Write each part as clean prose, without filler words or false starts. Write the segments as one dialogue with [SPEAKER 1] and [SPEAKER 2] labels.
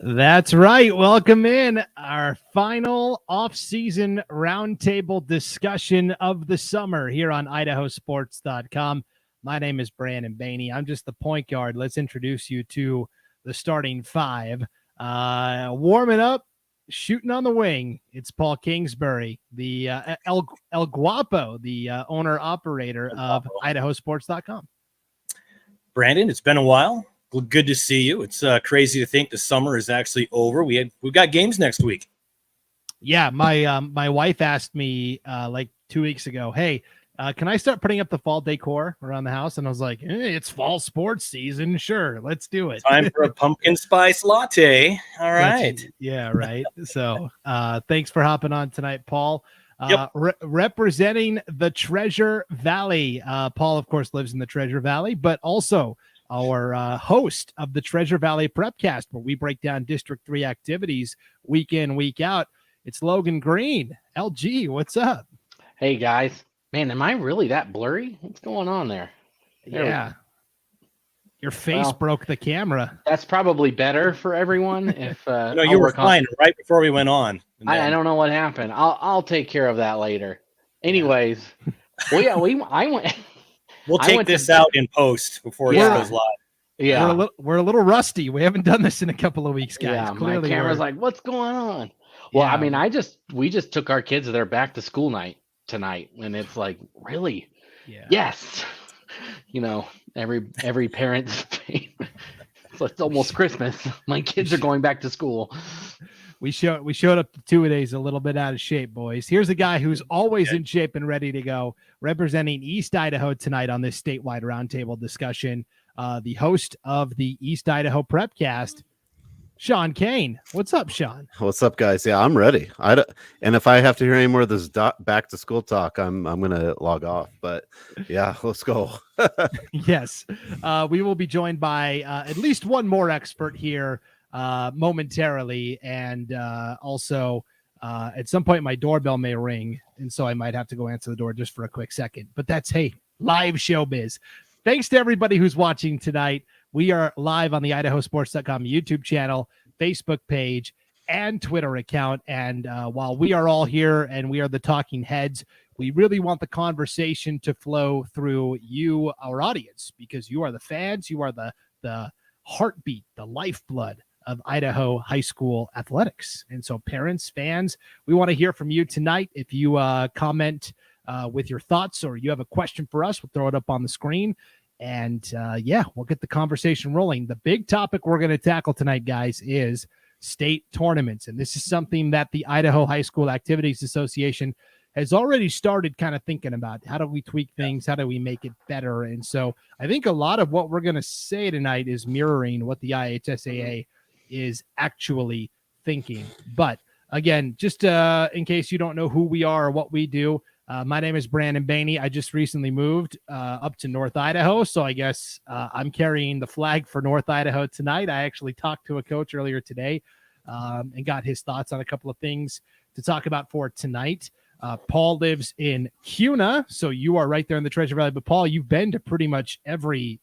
[SPEAKER 1] That's right. Welcome in our final off-season roundtable discussion of the summer here on IdahoSports.com. My name is Brandon Baney. I'm just the point guard. Let's introduce you to the starting five. Warming up, shooting on the wing. It's Paul Kingsbury, the El Guapo, the owner-operator of IdahoSports.com.
[SPEAKER 2] Brandon, it's been a while. Well, good to see you. It's crazy to think the summer is actually over. We've got games next week.
[SPEAKER 1] Yeah, my wife asked me like 2 weeks ago, hey, can I start putting up the fall decor around the house? And I was like, it's fall sports season. Sure, let's do it.
[SPEAKER 2] Time for a pumpkin spice latte. All right.
[SPEAKER 1] Yeah, right. So thanks for hopping on tonight, Paul.
[SPEAKER 2] Yep.
[SPEAKER 1] Representing the Treasure Valley. Paul, of course, lives in the Treasure Valley, but also our host of the Treasure Valley Prepcast, where we break down District 3 activities week in, week out. It's Logan Green. LG, what's up?
[SPEAKER 3] Hey, guys. Man, am I really that blurry? What's going on there?
[SPEAKER 1] Yeah. Your face broke the camera.
[SPEAKER 3] That's probably better for everyone. If
[SPEAKER 2] no, you were fine right before we went on.
[SPEAKER 3] I don't know what happened. I'll take care of that later. Anyways, I went.
[SPEAKER 2] We'll take this out in post before it goes live.
[SPEAKER 3] Yeah,
[SPEAKER 1] we're a little rusty. We haven't done this in a couple of weeks, guys.
[SPEAKER 3] Yeah, clearly my camera's like, what's going on? Well, I mean, we just took our kids to their back to school night tonight, and it's like, really?
[SPEAKER 1] Yeah.
[SPEAKER 3] Yes. You know, every parent's so it's almost Christmas. My kids are going back to school.
[SPEAKER 1] We showed up to 2 days a little bit out of shape, boys. Here's a guy who's always in shape and ready to go, representing East Idaho tonight on this statewide roundtable discussion. The host of the East Idaho Prepcast, Sean Kane. What's up, Sean?
[SPEAKER 4] What's up, guys? Yeah, I'm ready. And if I have to hear any more of this back to school talk, I'm gonna log off. But yeah, let's go.
[SPEAKER 1] Yes, we will be joined by at least one more expert here momentarily, and also at some point my doorbell may ring, and so I might have to go answer the door just for a quick second. But that's live showbiz. Thanks to everybody who's watching tonight. We are live on the IdahoSports.com YouTube channel, Facebook page, and Twitter account. And while we are all here and we are the talking heads, we really want the conversation to flow through you, our audience, because you are the fans. You are the heartbeat, the lifeblood of Idaho high school athletics. And so parents, fans, we want to hear from you tonight. If you comment with your thoughts or you have a question for us, we'll throw it up on the screen. And we'll get the conversation rolling. The big topic we're going to tackle tonight, guys, is state tournaments. And this is something that the Idaho High School Activities Association has already started kind of thinking about. How do we tweak things? How do we make it better? And so I think a lot of what we're going to say tonight is mirroring what the IHSAA is actually thinking. But again, just in case you don't know who we are or what we do, my name is Brandon Baney. I just recently moved up to North Idaho, so I guess I'm carrying the flag for North Idaho tonight. I actually talked to a coach earlier today and got his thoughts on a couple of things to talk about for tonight. Paul lives in Kuna, so you are right there in the Treasure Valley. But Paul, you've been to pretty much every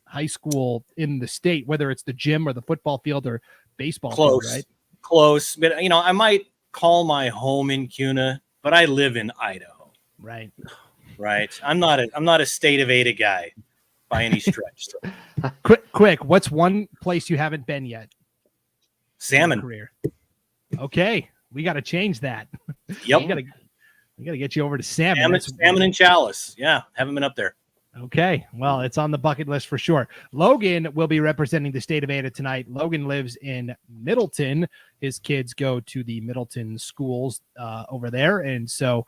[SPEAKER 1] high school in the state, whether it's the gym or the football field or baseball field, right?
[SPEAKER 2] Close. But, I might call my home in Kuna, but I live in Idaho. Right. I'm not a state of Ada guy by any stretch. So.
[SPEAKER 1] Quick. What's one place you haven't been yet?
[SPEAKER 2] Salmon.
[SPEAKER 1] Career. Okay. We got to change that.
[SPEAKER 2] Yep.
[SPEAKER 1] we got to get you over to salmon.
[SPEAKER 2] Salmon and Chalice. Yeah. Haven't been up there.
[SPEAKER 1] Okay. Well, it's on the bucket list for sure. Logan will be representing the state of Ada tonight. Logan lives in Middleton. His kids go to the Middleton schools over there. And so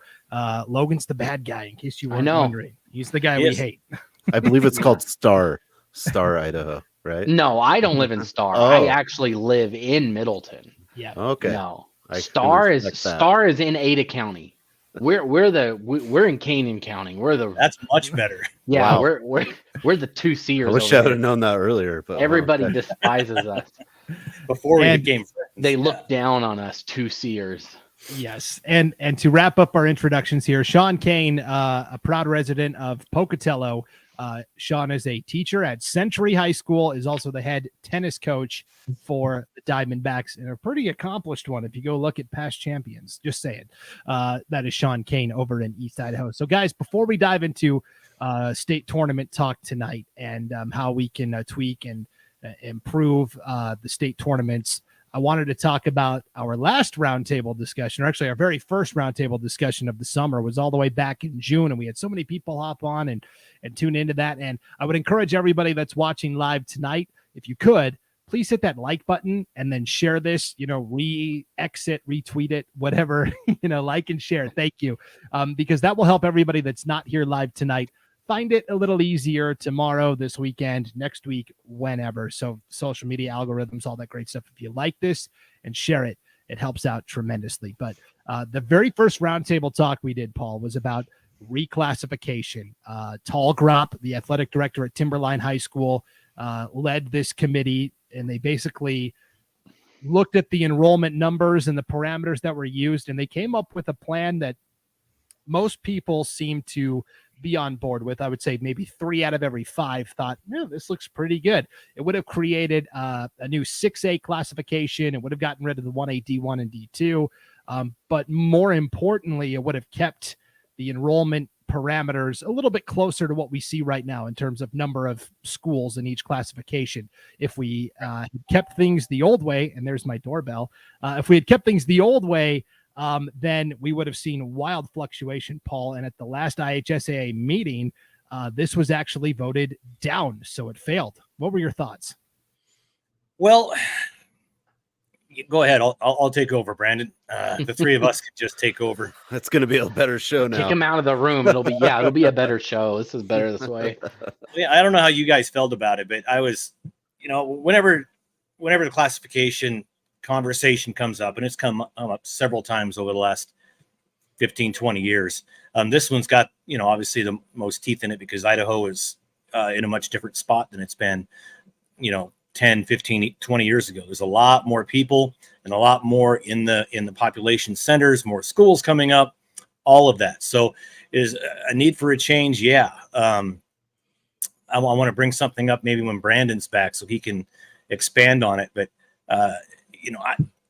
[SPEAKER 1] Logan's the bad guy, in case you weren't wondering. He's the guy we hate.
[SPEAKER 4] I believe it's called Star Idaho, right?
[SPEAKER 3] No, I don't live in Star. I actually live in Middleton.
[SPEAKER 1] Yeah.
[SPEAKER 4] Okay.
[SPEAKER 3] No. Star is in Ada County. We're in Canyon County.
[SPEAKER 2] That's much better.
[SPEAKER 3] Yeah, wow. we're the 2 Seers.
[SPEAKER 4] I wish I would have known that earlier, but
[SPEAKER 3] everybody despises us.
[SPEAKER 2] Before we became friends.
[SPEAKER 3] They look down on us 2 Seers.
[SPEAKER 1] Yes, and to wrap up our introductions here, Sean Kane, a proud resident of Pocatello, Sean is a teacher at Century High School, is also the head tennis coach for the Diamondbacks, and a pretty accomplished one if you go look at past champions. Just saying. That is Sean Kane over in East Idaho. So, guys, before we dive into state tournament talk tonight and how we can tweak and improve the state tournaments, I wanted to talk about our last roundtable discussion, or actually our very first roundtable discussion of the summer was all the way back in June, and we had so many people hop on and tune into that. And I would encourage everybody that's watching live tonight, if you could, please hit that like button and then share this, re-exit, retweet it, whatever, like and share. Thank you. Because that will help everybody that's not here live tonight find it a little easier tomorrow, this weekend, next week, whenever. So social media algorithms, all that great stuff. If you like this and share it, it helps out tremendously. But the very first roundtable talk we did, Paul, was about reclassification. Tall Grop, the athletic director at Timberline High School, led this committee, and they basically looked at the enrollment numbers and the parameters that were used, and they came up with a plan that most people seem to be on board with. I would say maybe 3 out of every 5 thought, this looks pretty good. It would have created a new 6A classification. It would have gotten rid of the 1A, D1, and D2. But more importantly, it would have kept the enrollment parameters a little bit closer to what we see right now in terms of number of schools in each classification. If we kept things the old way, and there's my doorbell, if we had kept things the old way, then we would have seen wild fluctuation, Paul. And at the last IHSAA meeting, this was actually voted down, so it failed. What were your thoughts?
[SPEAKER 2] Well, go ahead. I'll take over, Brandon. The 3 of us can just take over.
[SPEAKER 4] It's going to be a better show now.
[SPEAKER 3] Kick him out of the room. It'll be a better show. This is better this way.
[SPEAKER 2] Yeah, I don't know how you guys felt about it, but I was, whenever the classification conversation comes up, and it's come up several times over the last 15, 20 years. This one's got, obviously the most teeth in it because Idaho is in a much different spot than it's been, 10, 15, 20 years ago. There's a lot more people and a lot more in the population centers, more schools coming up, all of that. So is a need for a change. Yeah. I want to bring something up maybe when Brandon's back so he can expand on it. But,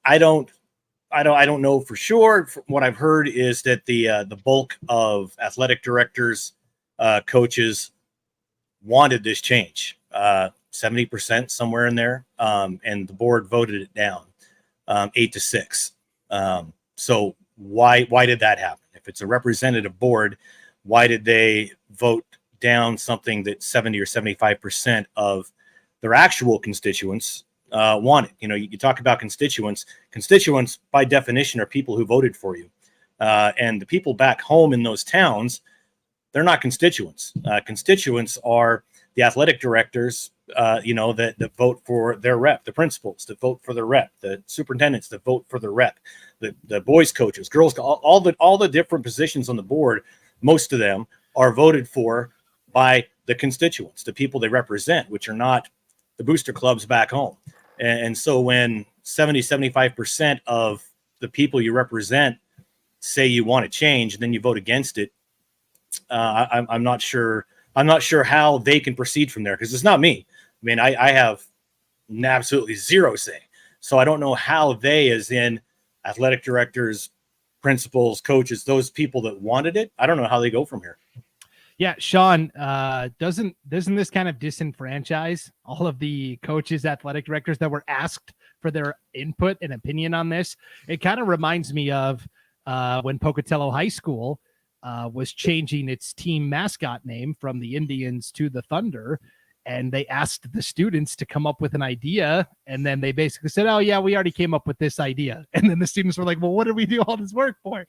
[SPEAKER 2] I don't know for sure. What I've heard is that the bulk of athletic directors, coaches wanted this change, 70% somewhere in there, and the board voted it down 8-6. So why did that happen? If it's a representative board, why did they vote down something that 70 or 75% of their actual constituents wanted? You talk about constituents. Constituents, by definition, are people who voted for you. And the people back home in those towns, they're not constituents. Constituents are the athletic directors, that vote for their rep, the principals that vote for their rep, the superintendents that vote for their rep, the boys coaches, girls, all the different positions on the board. Most of them are voted for by the constituents, the people they represent, which are not the booster clubs back home. And so when 70-75% of the people you represent say you want to change, and then you vote against it, I'm not sure how they can proceed from there, because it's not me. I mean, I have absolutely zero say. So I don't know how they, as in athletic directors, principals, coaches, those people that wanted it, I don't know how they go from here.
[SPEAKER 1] Yeah, Sean, doesn't this kind of disenfranchise all of the coaches, athletic directors that were asked for their input and opinion on this? It kind of reminds me of when Pocatello High School was changing its team mascot name from the Indians to the Thunder, and they asked the students to come up with an idea, and then they basically said, "Oh yeah, we already came up with this idea," and then the students were like, "Well, what did we do all this work for?"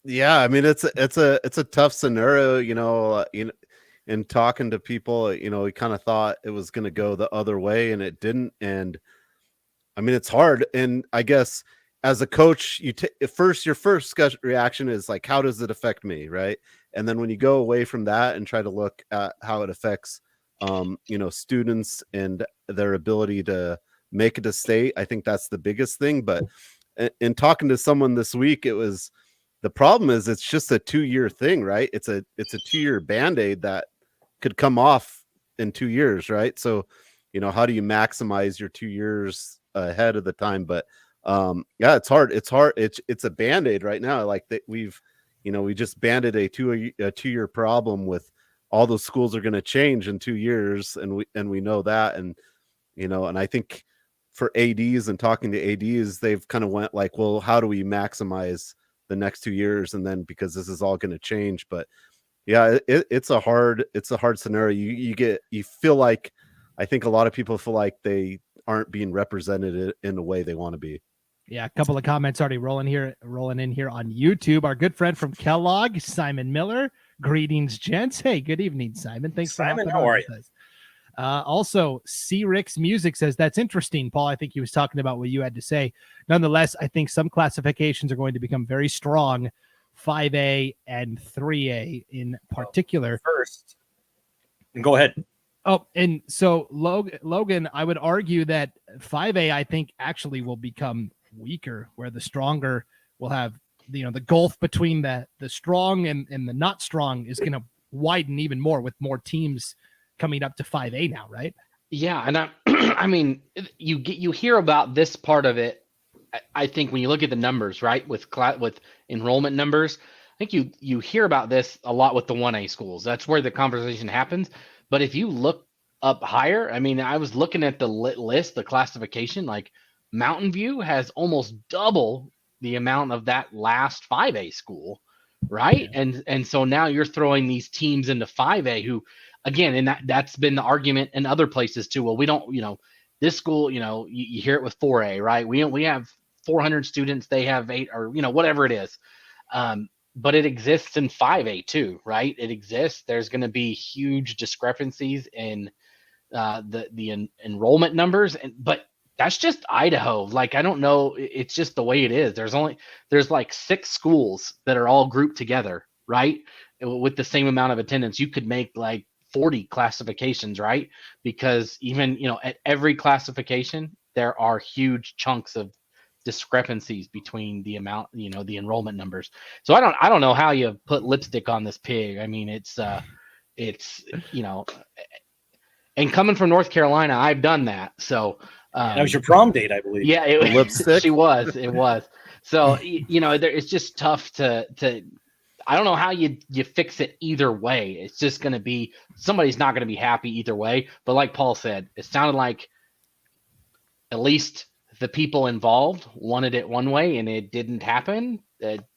[SPEAKER 4] Yeah, I mean, it's a tough scenario, in talking to people, we kind of thought it was going to go the other way, and it didn't. And I mean, it's hard. And I guess as a coach, your first gut reaction is like, how does it affect me? Right. And then when you go away from that and try to look at how it affects, students and their ability to make it a state, I think that's the biggest thing. But in talking to someone this week, it was, The problem is it's just a 2-year thing, right? It's a 2-year Band-Aid that could come off in 2 years, right? So, how do you maximize your 2 years ahead of the time? But yeah, it's hard. It's a Band-Aid right now. Like that we just banded a 2-year problem with all those schools are going to change in 2 years. And we know that. And, and I think for ADs and talking to ADs, they've kind of went like, well, how do we maximize the next 2 years? And then because this is all going to change, but yeah, it's a hard scenario. You feel like, I think a lot of people feel like they aren't being represented in the way they want to be.
[SPEAKER 1] Yeah, a couple of comments already rolling in here on YouTube. Our good friend from Kellogg, Simon Miller. Greetings, gents. Hey, good evening, Simon. Thanks,
[SPEAKER 2] Simon.
[SPEAKER 1] for
[SPEAKER 2] How are you?
[SPEAKER 1] Also, C. Rick's Music says that's interesting, Paul. I think he was talking about what you had to say. Nonetheless, I think some classifications are going to become very strong, 5A and 3A in particular.
[SPEAKER 2] First, go ahead.
[SPEAKER 1] Oh, and so Logan, I would argue that 5A, I think, actually will become weaker, where the stronger will have, the gulf between the strong and the not strong is going to widen even more with more teams coming up to 5A now, right?
[SPEAKER 3] Yeah, and I mean, you hear about this part of it. I think when you look at the numbers, right, with enrollment numbers, I think you hear about this a lot with the 1A schools. That's where the conversation happens. But if you look up higher, I mean, I was looking at the list, the classification, like Mountain View has almost double the amount of that last 5A school, right? Yeah. And so now you're throwing these teams into 5A who, again, and that's been the argument in other places too. Well, we don't, this school, you hear it with 4A, right? We have 400 students, they have 8, or whatever it is. But it exists in 5A too, right? It exists. There's going to be huge discrepancies in the enrollment numbers, but that's just Idaho. Like, I don't know. It's just the way it is. There's like 6 schools that are all grouped together, right? With the same amount of attendance, you could make like 40 classifications, right? Because even, at every classification, there are huge chunks of discrepancies between the amount, the enrollment numbers. So I don't know how you put lipstick on this pig. I mean, it's and coming from North Carolina, I've done that. So
[SPEAKER 2] that was your prom date, I believe.
[SPEAKER 3] Yeah,
[SPEAKER 4] lipstick.
[SPEAKER 3] It was. So it's just tough to. I don't know how you fix it either way. It's just going to be, somebody's not going to be happy either way. But like Paul said, it sounded like at least the people involved wanted it one way and it didn't happen.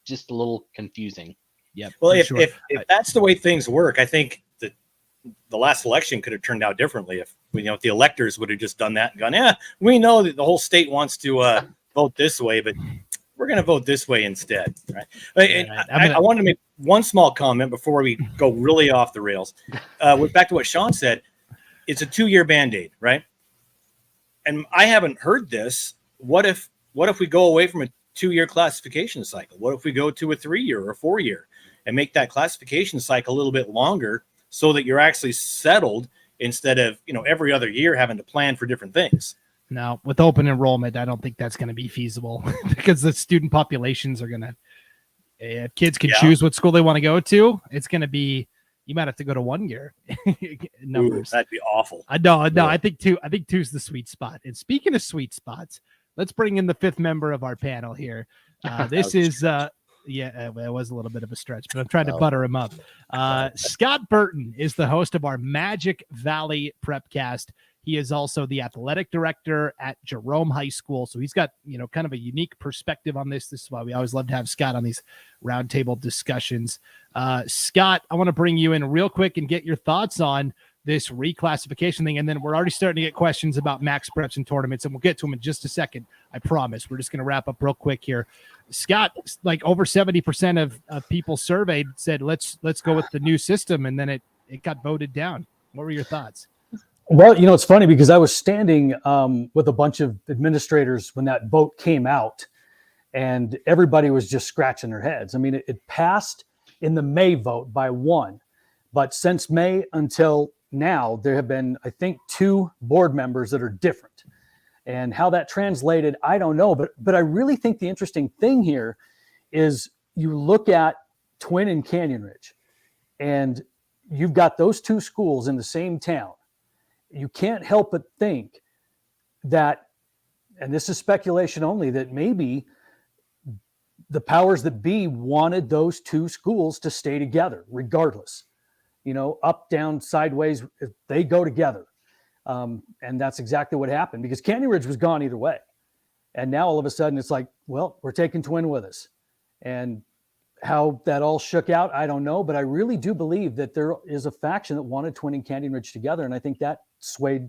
[SPEAKER 3] Just a little confusing.
[SPEAKER 1] Yeah.
[SPEAKER 2] Well, if that's the way things work, I think that the last election could have turned out differently if the electors would have just done that and gone, yeah, we know that the whole state wants to vote this way, but we're going to vote this way instead. Right. I wanted to make one small comment before we go really off the rails. Back to what Sean said, it's a 2-year Band-Aid, right? And I haven't heard this. What if we go away from a 2-year classification cycle? What if we go to a 3-year or 4-year and make that classification cycle a little bit longer so that you're actually settled instead of, every other year having to plan for different things?
[SPEAKER 1] Now, with open enrollment, I don't think that's going to be feasible because the student populations are going to, if kids can choose what school they want to go to, it's going to be, you might have to go to 1-year numbers.
[SPEAKER 2] Ooh, that'd be awful.
[SPEAKER 1] No, yeah. I think 2 is the sweet spot. And speaking of sweet spots, let's bring in the 5th member of our panel here. This is, it was a little bit of a stretch, but I'm trying to butter him up. Scott Burton is the host of our Magic Valley Prepcast. He is also the athletic director at Jerome High School. So he's got, kind of a unique perspective on this. This is why we always love to have Scott on these roundtable discussions. Scott, I want to bring you in real quick and get your thoughts on this reclassification thing. And then we're already starting to get questions about MaxPreps and tournaments, and we'll get to them in just a second. I promise. We're just going to wrap up real quick here. Scott, like over 70% of people surveyed said, let's go with the new system. And then it got voted down. What were your thoughts?
[SPEAKER 5] Well, it's funny because I was standing with a bunch of administrators when that vote came out, and everybody was just scratching their heads. I mean, it passed in the May vote by 1, but since May until now, there have been, I think, 2 board members that are different. And how that translated, I don't know. But I really think the interesting thing here is you look at Twin and Canyon Ridge, and you've got those two schools in the same town. You can't help but think that, and this is speculation only, that maybe the powers that be wanted those two schools to stay together regardless. Up, down, sideways, they go together. And that's exactly what happened, because Canyon Ridge was gone either way. And now all of a sudden it's like, well, we're taking Twin with us. And how that all shook out, I don't know. But I really do believe that there is a faction that wanted Twin and Canyon Ridge together. And I think that swayed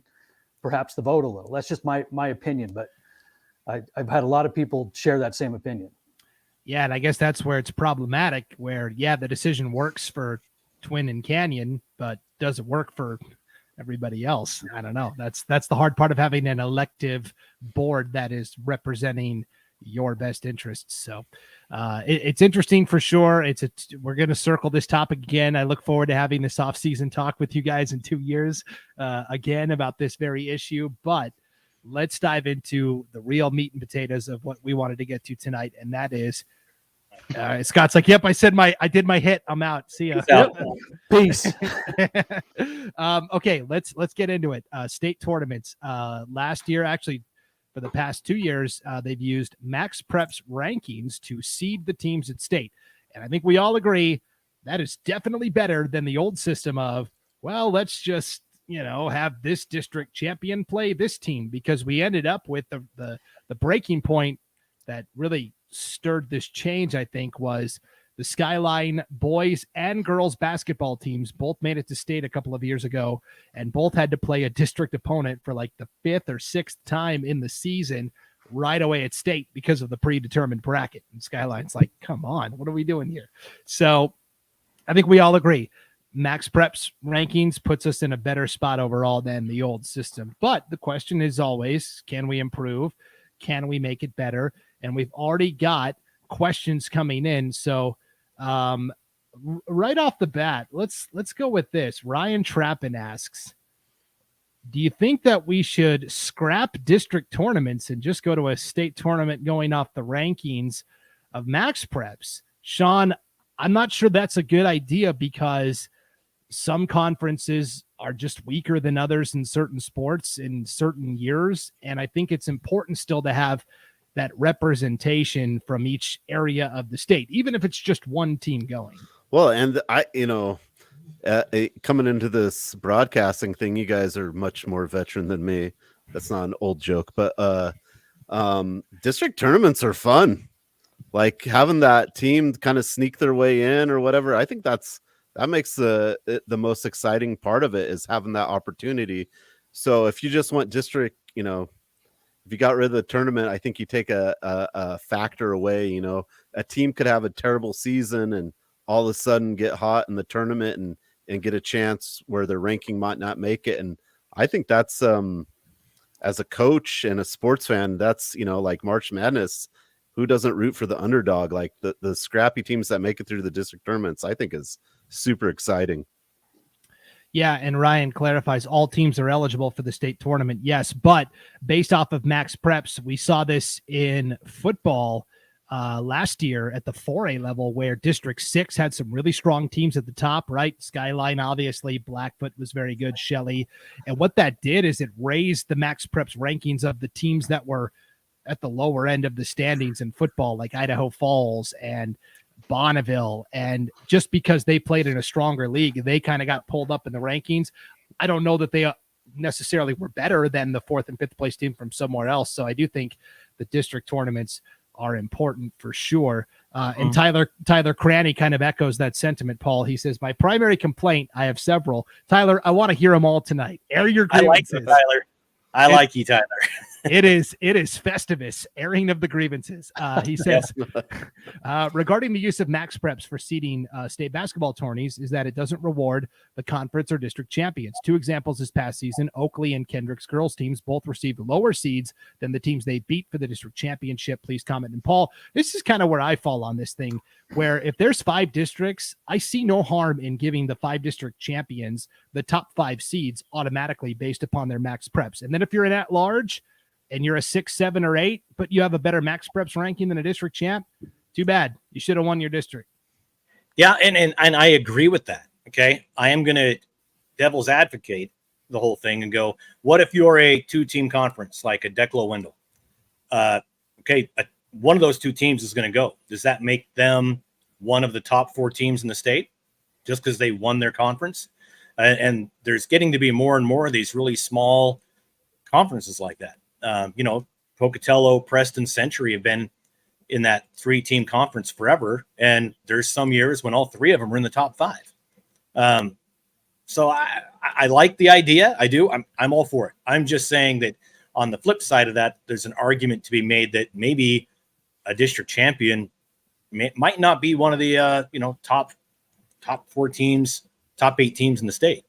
[SPEAKER 5] perhaps the vote a little. That's just my opinion. But I've had a lot of people share that same opinion.
[SPEAKER 1] Yeah, and I guess that's where it's problematic, where, the decision works for Twin and Canyon, but doesn't work for everybody else. I don't know. That's the hard part of having an elective board that is representing your best interests. So it's interesting for sure. We're going to circle this topic again. I look forward to having this off-season talk with you guys in 2 years again about this very issue. But let's dive into the real meat and potatoes of what we wanted to get to tonight, and that is Scott's like, yep, I did my hit. I'm out. See ya.
[SPEAKER 5] Peace.
[SPEAKER 1] Okay, let's get into it. State tournaments. Last year, actually, for the past 2 years, they've used MaxPreps rankings to seed the teams at state. And I think we all agree that is definitely better than the old system of, well, let's just, have this district champion play this team, because we ended up with the breaking point that really stirred this change, I think, was the Skyline boys and girls basketball teams both made it to state a couple of years ago, and both had to play a district opponent for like the 5th or 6th time in the season right away at state because of the predetermined bracket. And Skyline's like, come on, what are we doing here? So I think we all agree MaxPreps rankings puts us in a better spot overall than the old system. But the question is always, can we improve? Can we make it better? And we've already got questions coming in. So right off the bat, let's go with this. Ryan Trappin asks, do you think that we should scrap district tournaments and just go to a state tournament going off the rankings of MaxPreps? Sean, I'm not sure that's a good idea, because some conferences are just weaker than others in certain sports in certain years. And I think it's important still to have that representation from each area of the state, even if it's just one team going.
[SPEAKER 4] Well, and coming into this broadcasting thing, you guys are much more veteran than me. That's not an old joke, but district tournaments are fun. Like having that team kind of sneak their way in or whatever. I think that makes the most exciting part of it, is having that opportunity. So if you just want district, if you got rid of the tournament, I think you take a factor away. A team could have a terrible season and all of a sudden get hot in the tournament and get a chance where their ranking might not make it. And I think that's, as a coach and a sports fan, that's, like March Madness, who doesn't root for the underdog? Like the scrappy teams that make it through the district tournaments, I think is super exciting.
[SPEAKER 1] Yeah, and Ryan clarifies all teams are eligible for the state tournament. Yes, but based off of MaxPreps, we saw this in football last year at the 4A level, where District 6 had some really strong teams at the top, right? Skyline, obviously, Blackfoot was very good, Shelley. And what that did is it raised the MaxPreps rankings of the teams that were at the lower end of the standings in football, like Idaho Falls and Bonneville. And just because they played in a stronger league, they kind of got pulled up in the rankings. I don't know that they necessarily were better than the 4th and 5th place team from somewhere else. So I do think the district tournaments are important for sure. And Tyler Cranny kind of echoes that sentiment, Paul. He says, my primary complaint, I have several. Tyler, I want to hear them all tonight. Air your grievances.
[SPEAKER 2] I like you, Tyler. I like you, Tyler.
[SPEAKER 1] It is Festivus, airing of the grievances. He says, regarding the use of MaxPreps for seeding state basketball tourneys, is that it doesn't reward the conference or district champions. 2 examples this past season, Oakley and Kendrick's girls teams both received lower seeds than the teams they beat for the district championship. Please comment. And Paul, this is kind of where I fall on this thing, where if there's 5 districts, I see no harm in giving the 5 district champions the top 5 seeds automatically based upon their MaxPreps. And then if you're an at-large and you're a 6, 7, or 8, but you have a better MaxPreps ranking than a district champ, Too bad. You should have won your district.
[SPEAKER 2] Yeah, and I agree with that. Okay, I am going to devil's advocate the whole thing and go, what if you're a 2-team conference like a Declo Wendell? One of those 2 teams is going to go. Does that make them one of the top 4 teams in the state just because they won their conference? And there's getting to be more and more of these really small conferences like that. Pocatello, Preston, Century have been in that 3-team conference forever. And there's some years when all 3 of them are in the top 5. So I like the idea. I do. I'm all for it. I'm just saying that on the flip side of that, there's an argument to be made that maybe a district champion might not be one of the top 4 teams, top 8 teams in the state.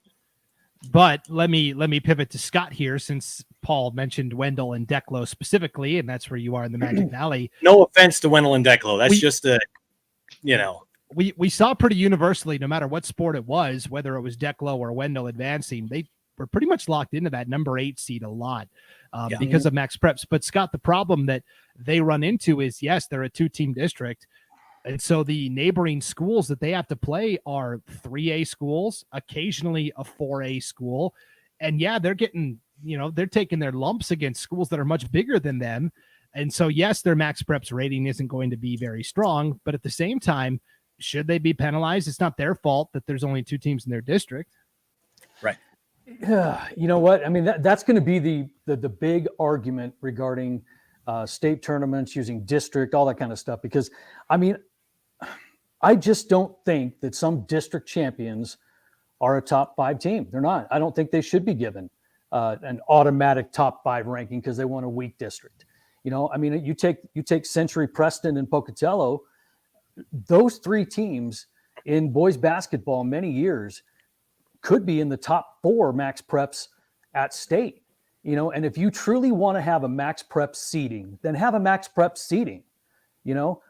[SPEAKER 1] But let me pivot to Scott here, since Paul mentioned Wendell and Declo specifically, and that's where you are in the Magic Valley.
[SPEAKER 2] No offense to Wendell and Declo. That's
[SPEAKER 1] we saw pretty universally, no matter what sport it was, whether it was Declo or Wendell advancing, they were pretty much locked into that number 8 seed a lot because of MaxPreps. But Scott, the problem that they run into is, yes, they're a 2-team district. And so the neighboring schools that they have to play are 3A schools, occasionally a 4A school. And yeah, they're getting, they're taking their lumps against schools that are much bigger than them. And so, yes, their MaxPreps rating isn't going to be very strong, but at the same time, should they be penalized? It's not their fault that there's only 2 teams in their district.
[SPEAKER 2] Right.
[SPEAKER 5] Yeah. You know what? I mean, that's going to be the big argument regarding state tournaments, using district, all that kind of stuff. Because, I mean, I just don't think that some district champions are a top 5 team. They're not. I don't think they should be given an automatic top 5 ranking because they won a weak district. I mean, you take Century, Preston, and Pocatello. Those 3 teams in boys basketball many years could be in the top 4 MaxPreps at state. And if you truly want to have a MaxPreps seeding, then have a MaxPreps seeding.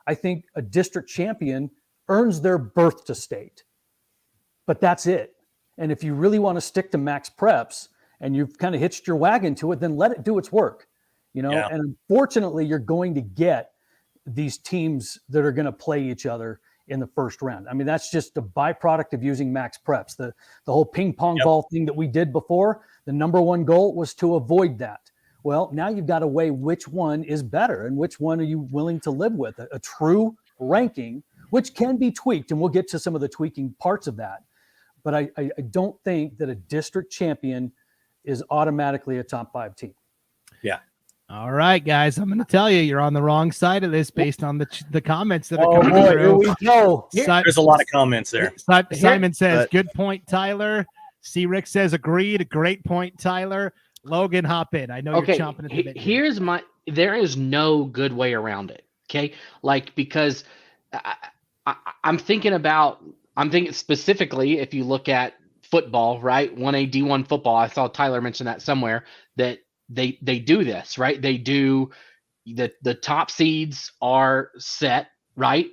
[SPEAKER 5] I think a district champion earns their berth to state, but that's it. And if you really want to stick to MaxPreps and you've kind of hitched your wagon to it, then let it do its work. And unfortunately, you're going to get these teams that are going to play each other in the first round. I mean, that's just a byproduct of using MaxPreps. The whole ping pong ball thing that we did before, the number 1 goal was to avoid that. Well, now you've got to weigh which one is better and which one are you willing to live with. A true ranking, which can be tweaked, and we'll get to some of the tweaking parts of that. But I don't think that a district champion is automatically a top 5 team.
[SPEAKER 2] Yeah.
[SPEAKER 1] All right, guys, I'm going to tell you, you're on the wrong side of this based on the comments that are coming through.
[SPEAKER 5] Here we go.
[SPEAKER 2] There's a lot of comments there.
[SPEAKER 1] Simon says, good point, Tyler. C-Rick says, agreed. Great point, Tyler. Logan, hop in. I know you're chomping at the bit.
[SPEAKER 3] There is no good way around it. Okay. Because I'm thinking specifically, if you look at football, right? 1A D1 football. I saw Tyler mention that somewhere, that they do this, right? They do the top seeds are set, right?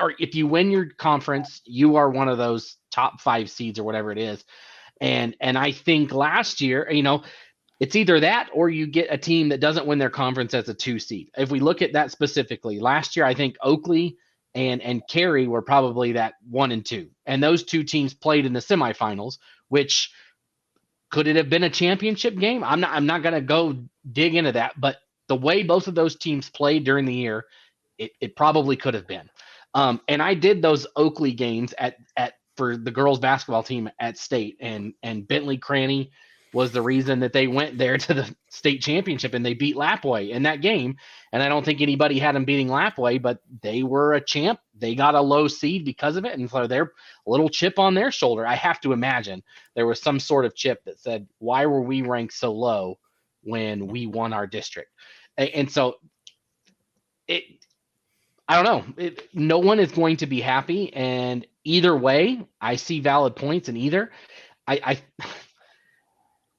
[SPEAKER 3] Or if you win your conference, you are one of those top 5 seeds or whatever it is. And I think last year, it's either that or you get a team that doesn't win their conference as a 2 seed. If we look at that specifically, last year, I think Oakley and Cary were probably that 1 and 2. And those 2 teams played in the semifinals, which could it have been a championship game? I'm not going to go dig into that, but the way both of those teams played during the year, it probably could have been. And I did those Oakley games for the girls basketball team at state, and Bentley Cranny was the reason that they went there to the state championship, and they beat Lapway in that game. And I don't think anybody had them beating Lapway, but they were a champ. They got a low seed because of it. And so they're a little chip on their shoulder. I have to imagine there was some sort of chip that said, why were we ranked so low when we won our district? And so I don't know. No one is going to be happy. And either way, I see valid points in either.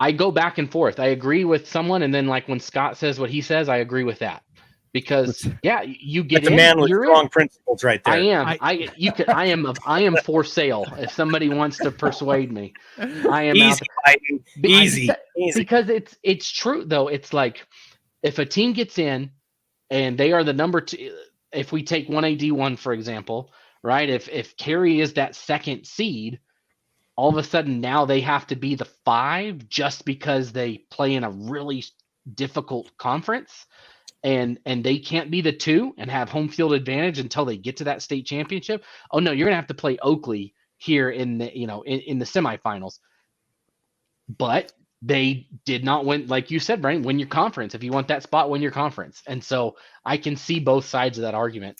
[SPEAKER 3] I go back and forth. I agree with someone, and then when Scott says what he says, I agree with that. Because you get
[SPEAKER 2] That's a man with strong principles right there.
[SPEAKER 3] I am for sale. If somebody wants to persuade me, I am
[SPEAKER 2] easy.
[SPEAKER 3] Because it's true though. It's like if a team gets in and they are the number 2, if we take 1A D1, for example, right? If Cary is that second seed, all of a sudden now they have to be the 5 just because they play in a really difficult conference, and they can't be the 2 and have home field advantage until they get to that state championship. Oh no, you're gonna have to play Oakley here in the in the semifinals. But they did not win, like you said, Brian, win your conference. If you want that spot, win your conference. And so I can see both sides of that argument.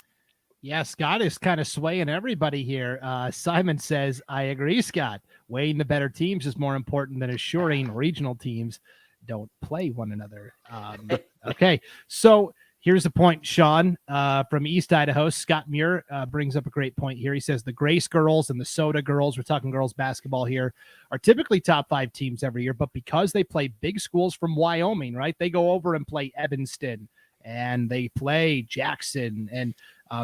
[SPEAKER 1] Yeah, Scott is kind of swaying everybody here. Simon says, I agree, Scott. Weighing the better teams is more important than assuring regional teams don't play one another. Okay, so here's a point, Sean, from East Idaho. Scott Muir brings up a great point here. He says the Grace girls and the Soda girls, we're talking girls basketball here, are typically top 5 teams every year, but because they play big schools from Wyoming, right, they go over and play Evanston, and they play Jackson, and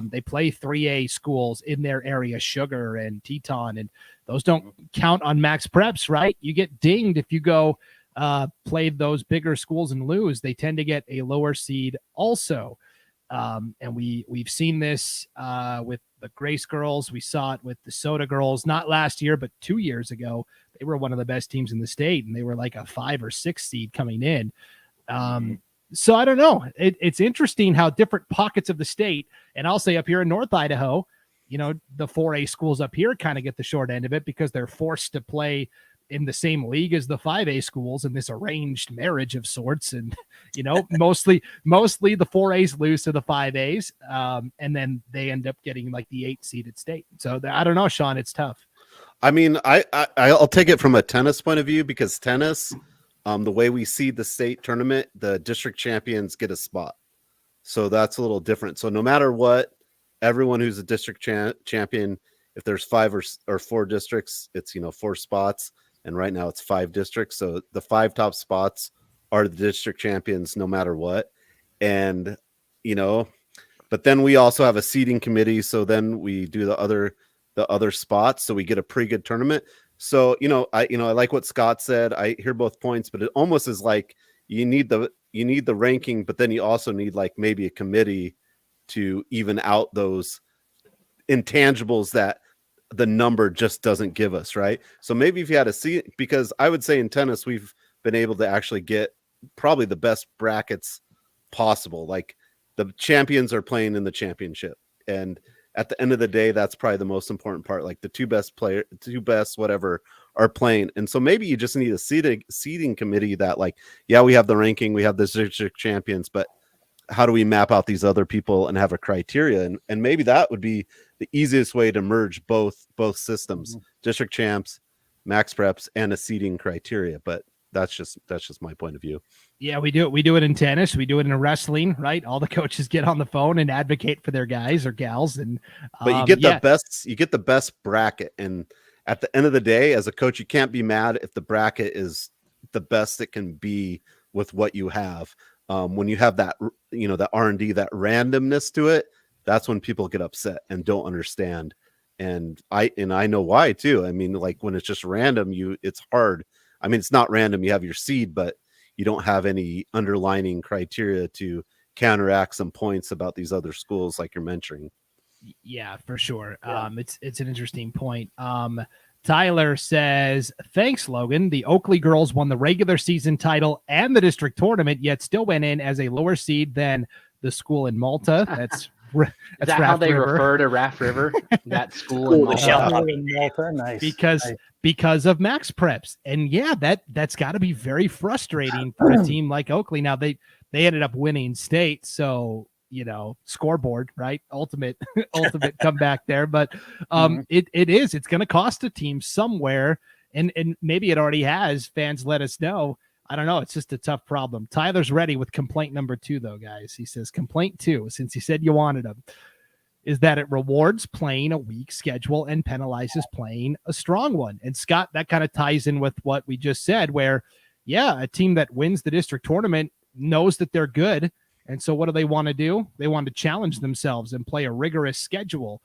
[SPEAKER 1] they play 3A schools in their area, Sugar and Teton, and those don't count on MaxPreps, right? You get dinged if you go play those bigger schools and lose. They tend to get a lower seed also. And we've seen this with the Grace girls. We saw it with the Soda girls, not last year, but 2 years ago. They were one of the best teams in the state, and they were like a 5 or 6 seed coming in. So I don't know. It's interesting how different pockets of the state, and I'll say up here in North Idaho, you know, the 4A schools up here kind of get the short end of it because they're forced to play in the same league as the 5A schools in this arranged marriage of sorts. And, you know, mostly the 4As lose to the 5As. And then they end up getting like the 8 seeded state. So I don't know, Sean, it's tough.
[SPEAKER 4] I mean, I'll take it from a tennis point of view, because tennis, the way we see the state tournament, the district champions get a spot. So that's a little different. So no matter what, everyone who's a district champion, if there's 5 or 4 districts, it's, 4 spots. And right now it's 5 districts. So the 5 top spots are the district champions no matter what. And, but then we also have a seeding committee. So then we do the other spots. So we get a pretty good tournament. So, I like what Scott said. I hear both points, but it almost is like you need the ranking, but then you also need like maybe a committee to even out those intangibles that the number just doesn't give us, right? So maybe if you had a seat, because I would say in tennis, we've been able to actually get probably the best brackets possible. Like the champions are playing in the championship. And at the end of the day, that's probably the most important part. Like the two best, whatever, are playing. And so maybe you just need a seeding committee that like, yeah, we have the ranking, we have the district champions, but how do we map out these other people and have a criteria? And maybe that would be the easiest way to merge both systems, district champs, MaxPreps, and a seeding criteria. But that's just my point of view. Yeah,
[SPEAKER 1] we do it in tennis. We do it in wrestling, right? All the coaches get on the phone and advocate for their guys or gals. And
[SPEAKER 4] but you get the best bracket. And at the end of the day, as a coach, you can't be mad if the bracket is the best it can be with what you have. When you have that, that R&D, that randomness to it, that's when people get upset and don't understand. And I know why too. I mean, like when it's just random, it's hard. I mean, it's not random. You have your seed, but you don't have any underlining criteria to counteract some points about these other schools like you're mentioning.
[SPEAKER 1] Yeah, for sure. Yeah. It's an interesting point. Tyler says, thanks, Logan. The Oakley girls won the regular season title and the district tournament, yet still went in as a lower seed than the school in Malta. That's
[SPEAKER 3] Is that how they refer to Raft River? That school in
[SPEAKER 5] Malta. Nice.
[SPEAKER 1] Because of MaxPreps. And yeah, that's got to be very frustrating for a team like Oakley. Now they ended up winning state, so scoreboard, right? Ultimate comeback there. But it's going to cost a team somewhere, and maybe it already has. Fans, let us know. I don't know. It's just a tough problem. Tyler's ready with complaint number 2, though, guys. He says complaint 2, since you said you wanted him, is that it rewards playing a weak schedule and penalizes playing a strong one. And Scott, that kind of ties in with what we just said, where, yeah, a team that wins the district tournament knows that they're good. And so what do they want to do? They want to challenge themselves and play a rigorous schedule.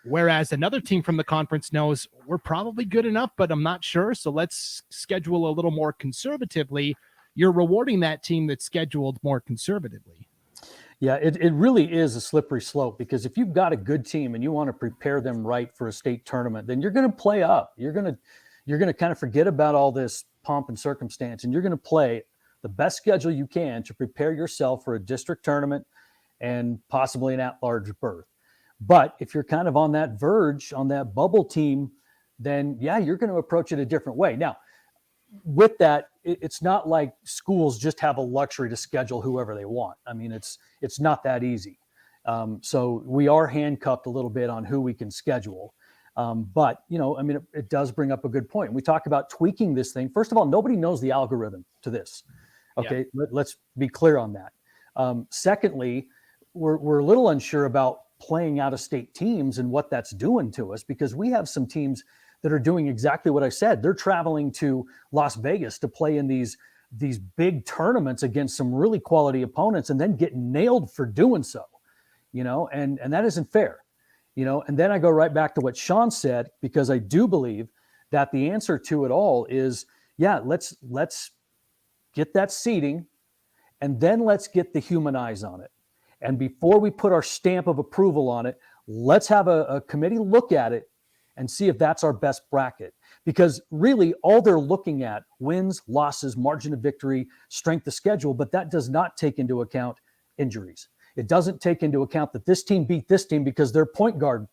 [SPEAKER 1] Whereas another team from the conference knows we're probably good enough, but I'm not sure. So let's schedule a little more conservatively. You're rewarding that team that's scheduled more conservatively.
[SPEAKER 5] Yeah, it really is a slippery slope, because if you've got a good team and you want to prepare them right for a state tournament, then you're going to play up. You're going to kind of forget about all this pomp and circumstance, and you're going to play the best schedule you can to prepare yourself for a district tournament and possibly an at-large berth. But if you're kind of on that verge, on that bubble team, then yeah, you're going to approach it a different way. Now, with that, it's not like schools just have a luxury to schedule whoever they want. I mean, it's not that easy. So we are handcuffed a little bit on who we can schedule. But, I mean, it does bring up a good point. We talk about tweaking this thing. First of all, nobody knows the algorithm to this. Okay, yeah. Let's be clear on that. Secondly, we're a little unsure about playing out-of-state teams and what that's doing to us, because we have some teams that are doing exactly what I said. They're traveling to Las Vegas to play in these big tournaments against some really quality opponents and then get nailed for doing so, and that isn't fair, and then I go right back to what Sean said, because I do believe that the answer to it all is, yeah, let's get that seeding, and then let's get the human eyes on it. And before we put our stamp of approval on it, let's have a committee look at it and see if that's our best bracket. Because really all they're looking at, wins, losses, margin of victory, strength of schedule, but that does not take into account injuries. It doesn't take into account that this team beat this team because their point guard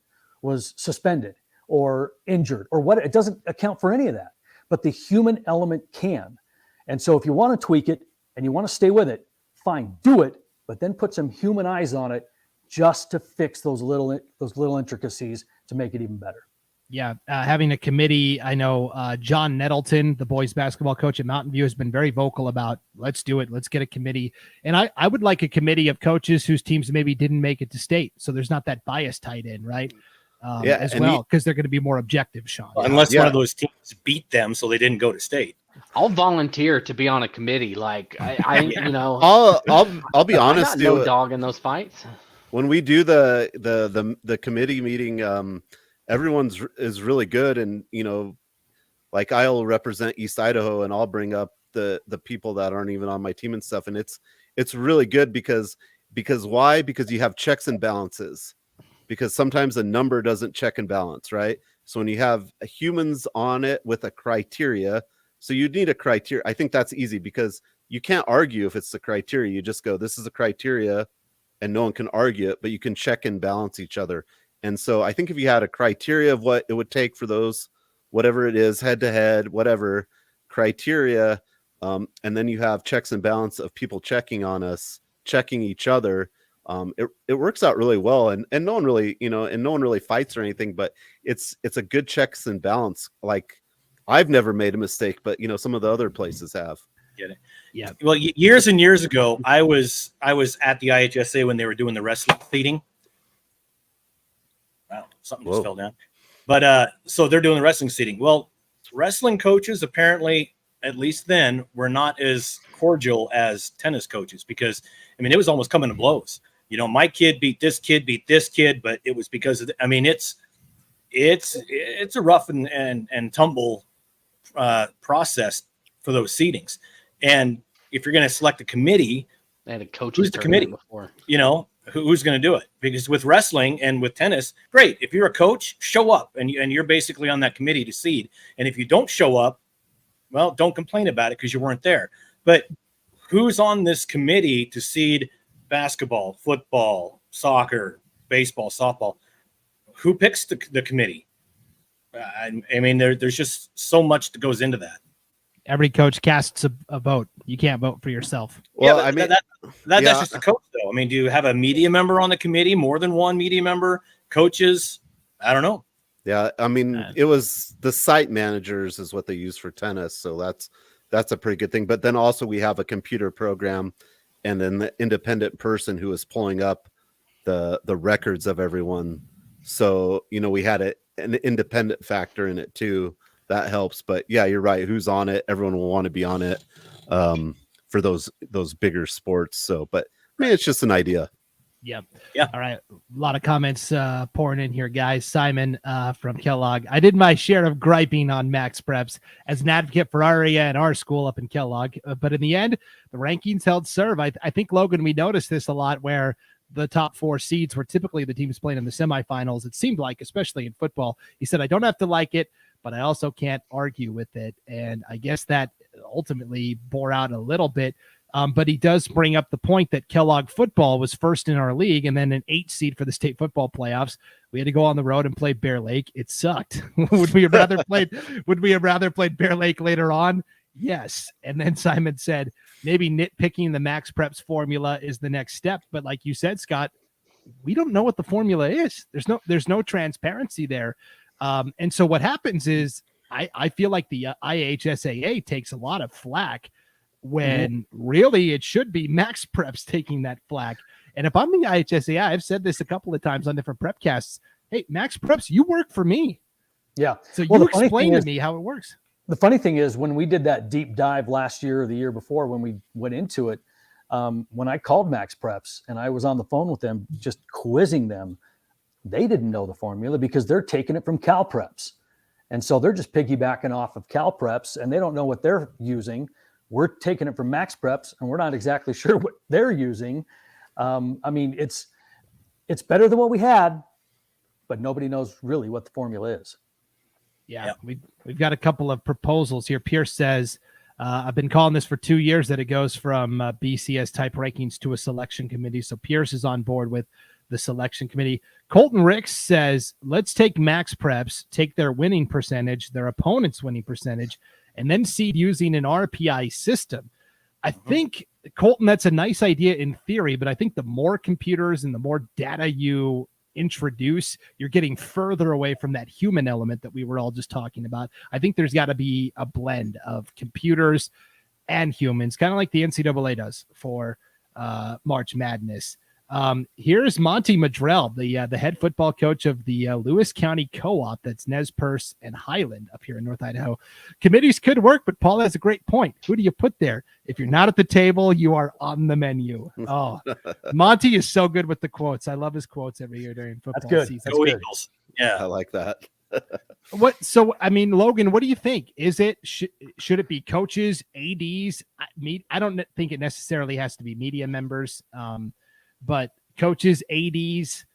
[SPEAKER 5] was suspended or injured or what. It doesn't account for any of that, but the human element can. And so if you want to tweak it and you want to stay with it, fine, do it, but then put some human eyes on it just to fix those little intricacies to make it even better.
[SPEAKER 1] Yeah, having a committee. I know John Nettleton, the boys basketball coach at Mountain View, has been very vocal about, let's do it. Let's get a committee. And I would like a committee of coaches whose teams maybe didn't make it to state. So there's not that bias tied in, right? As well, because they're going to be more objective, Sean.
[SPEAKER 2] Unless one of those teams beat them so they didn't go to state.
[SPEAKER 3] I'll volunteer to be on a committee. Like I'll
[SPEAKER 4] be honest,
[SPEAKER 3] I'm not no dog in those fights.
[SPEAKER 4] When we do the committee meeting, everyone's is really good, and like I'll represent East Idaho, and I'll bring up the people that aren't even on my team and stuff, and it's really good because why? Because you have checks and balances. Because sometimes a number doesn't check and balance, right? So when you have humans on it with a criteria, so you need a criteria. I think that's easy because you can't argue if it's the criteria. You just go, this is a criteria, and no one can argue it, but you can check and balance each other. And so I think if you had a criteria of what it would take for those, whatever it is, head to head, whatever criteria, and then you have checks and balance of people checking on us, checking each other, it works out really well, and no one really, and no one really fights or anything, but it's a good checks and balance. Like I've never made a mistake, but some of the other places have.
[SPEAKER 2] Get it? Yeah. Well, years and years ago, I was at the IHSAA when they were doing the wrestling seating. Wow, something just fell down. But so they're doing the wrestling seating. Well, wrestling coaches apparently, at least then, were not as cordial as tennis coaches, because it was almost coming to blows. My kid beat this kid, but it was because of it's a rough and tumble process for those seedings. And if you're going to select a committee,
[SPEAKER 3] they had a coach.
[SPEAKER 2] Who's the committee before? Who's going to do it? Because with wrestling and with tennis, great. If you're a coach, show up, and you're basically on that committee to seed. And if you don't show up, well, don't complain about it because you weren't there. But who's on this committee to seed basketball, football, soccer, baseball, softball? Who picks the committee? There's just so much that goes into that.
[SPEAKER 1] Every coach casts a vote. You can't vote for yourself.
[SPEAKER 2] Well, that's just a coach, though. Do you have a media member on the committee? More than one media member? Coaches? I don't know.
[SPEAKER 4] Yeah, it was the site managers is what they use for tennis, so that's a pretty good thing. But then also we have a computer program, and then the independent person who is pulling up the records of everyone. So we had an independent factor in it too. That helps. But yeah, you're right. Who's on it? Everyone will want to be on it for those bigger sports. So, but it's just an idea.
[SPEAKER 1] Yep.
[SPEAKER 2] Yeah.
[SPEAKER 1] All right. A lot of comments pouring in here, guys. Simon from Kellogg. I did my share of griping on MaxPreps as an advocate for our area and our school up in Kellogg. But in the end, the rankings held serve. I think, Logan, we noticed this a lot where the top 4 seeds were typically the teams playing in the semifinals. It seemed like, especially in football, he said, I don't have to like it, but I also can't argue with it. And I guess that ultimately bore out a little bit. But he does bring up the point that Kellogg football was first in our league and then an 8 seed for the state football playoffs. We had to go on the road and play Bear Lake. It sucked. Would we have rather played Bear Lake later on? Yes. And then Simon said, maybe nitpicking the MaxPreps formula is the next step. But like you said, Scott, we don't know what the formula is. There's no transparency there. And so what happens is I feel like the IHSAA takes a lot of flack when really it should be MaxPreps taking that flack. And if I'm the IHSAA, I've said this a couple of times on different prepcasts. Hey, MaxPreps, you work for me.
[SPEAKER 5] Yeah.
[SPEAKER 1] So you explain to me how it works.
[SPEAKER 5] The funny thing is when we did that deep dive last year or the year before, when we went into it, when I called MaxPreps and I was on the phone with them, just quizzing them, they didn't know the formula because they're taking it from CalPreps. And so they're just piggybacking off of CalPreps and they don't know what they're using. We're taking it from MaxPreps and we're not exactly sure what they're using. I mean, it's better than what we had, but nobody knows really what the formula is.
[SPEAKER 1] Yeah. We've got a couple of proposals here. Pierce says, I've been calling this for 2 years that it goes from BCS type rankings to a selection committee. So Pierce is on board with the selection committee. Colton Ricks says, let's take MaxPreps, take their winning percentage, their opponent's winning percentage, and then seed using an RPI system. I think, Colton, that's a nice idea in theory, but I think the more computers and the more data you introduce, you're getting further away from that human element that we were all just talking about. I think there's got to be a blend of computers and humans, kind of like the NCAA does for March Madness. Here's Monty Madrell, the head football coach of the Lewis County Co-op. That's Nez Perce and Highland up here in North Idaho. Committees could work, but Paul has a great point. Who do you put there? If you're not at the table, you are on the menu. Oh, Monty is so good with the quotes. I love his quotes every year during football season.
[SPEAKER 2] That's good. Eagles. Yeah,
[SPEAKER 4] I like that.
[SPEAKER 1] I mean, Logan, what do you think? Is it should it be coaches, ADs? I don't think it necessarily has to be media members. But coaches, ADs,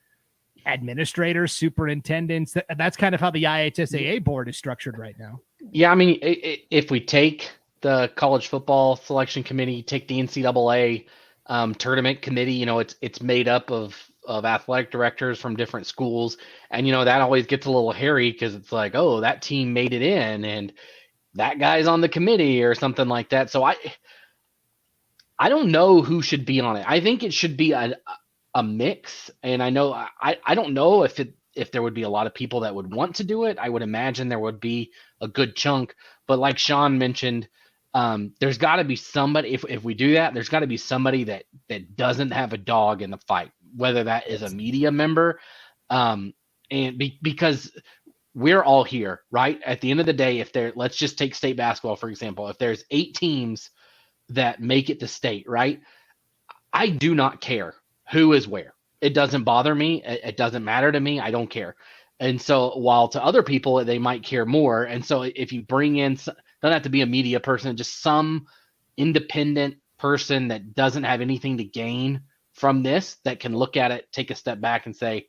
[SPEAKER 1] administrators, superintendents, that's kind of how the IHSAA board is structured right now.
[SPEAKER 3] Yeah, I mean, if we take the college football selection committee, take the NCAA tournament committee, it's made up of athletic directors from different schools. And, that always gets a little hairy because it's like, oh, that team made it in and that guy's on the committee or something like that. So I don't know who should be on it. I think it should be a mix. And I know I don't know if there would be a lot of people that would want to do it. I would imagine there would be a good chunk. But like Sean mentioned, there's got to be somebody. If we do that, there's got to be somebody that doesn't have a dog in the fight, whether that is a media member, because we're all here, right? At the end of the day, let's just take state basketball for example. If there's 8 teams that make it to state, right? I do not care who is where. It doesn't bother me. It doesn't matter to me. I don't care. And so while to other people, they might care more. And so if you bring in, don't have to be a media person, just some independent person that doesn't have anything to gain from this, that can look at it, take a step back and say,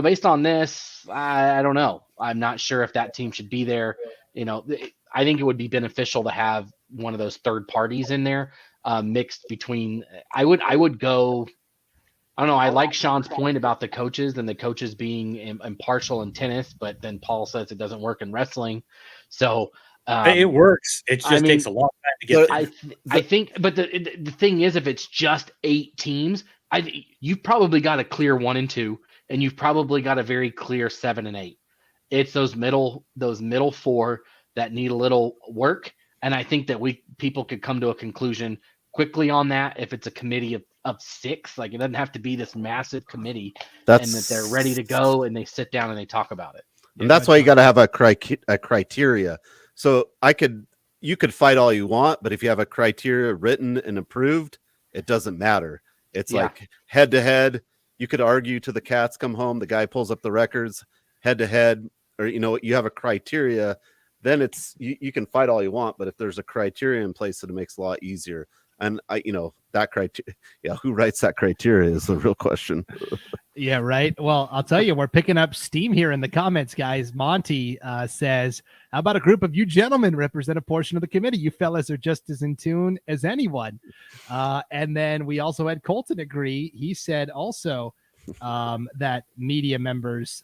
[SPEAKER 3] based on this, I don't know. I'm not sure if that team should be there. I think it would be beneficial to have one of those third parties in there, mixed between. I would go. I don't know. I like Sean's point about the coaches and the coaches being impartial in tennis, but then Paul says it doesn't work in wrestling. So
[SPEAKER 2] it works. It just takes a long time to get.
[SPEAKER 3] I think, but the thing is, if it's just 8 teams, you've probably got a clear 1 and 2, and you've probably got a very clear 7 and 8. It's those middle 4 that need a little work. And I think that people could come to a conclusion quickly on that. If it's a committee of 6, like it doesn't have to be this massive committee, and that they're ready to go and they sit down and they talk about it.
[SPEAKER 4] And that's why you got to have a criteria. So you could fight all you want, but if you have a criteria written and approved, it doesn't matter. It's like head to head. you could argue to the cats come home, the guy pulls up the records head to head, or, you have a criteria, then it's, you can fight all you want, but if there's a criteria in place, it makes it a lot easier. And that criteria, who writes that criteria is the real question.
[SPEAKER 1] Yeah, right. Well, I'll tell you, we're picking up steam here in the comments, guys. Monty says, how about a group of you gentlemen represent a portion of the committee? You fellas are just as in tune as anyone. And then we also had Colton agree. He said also that media members,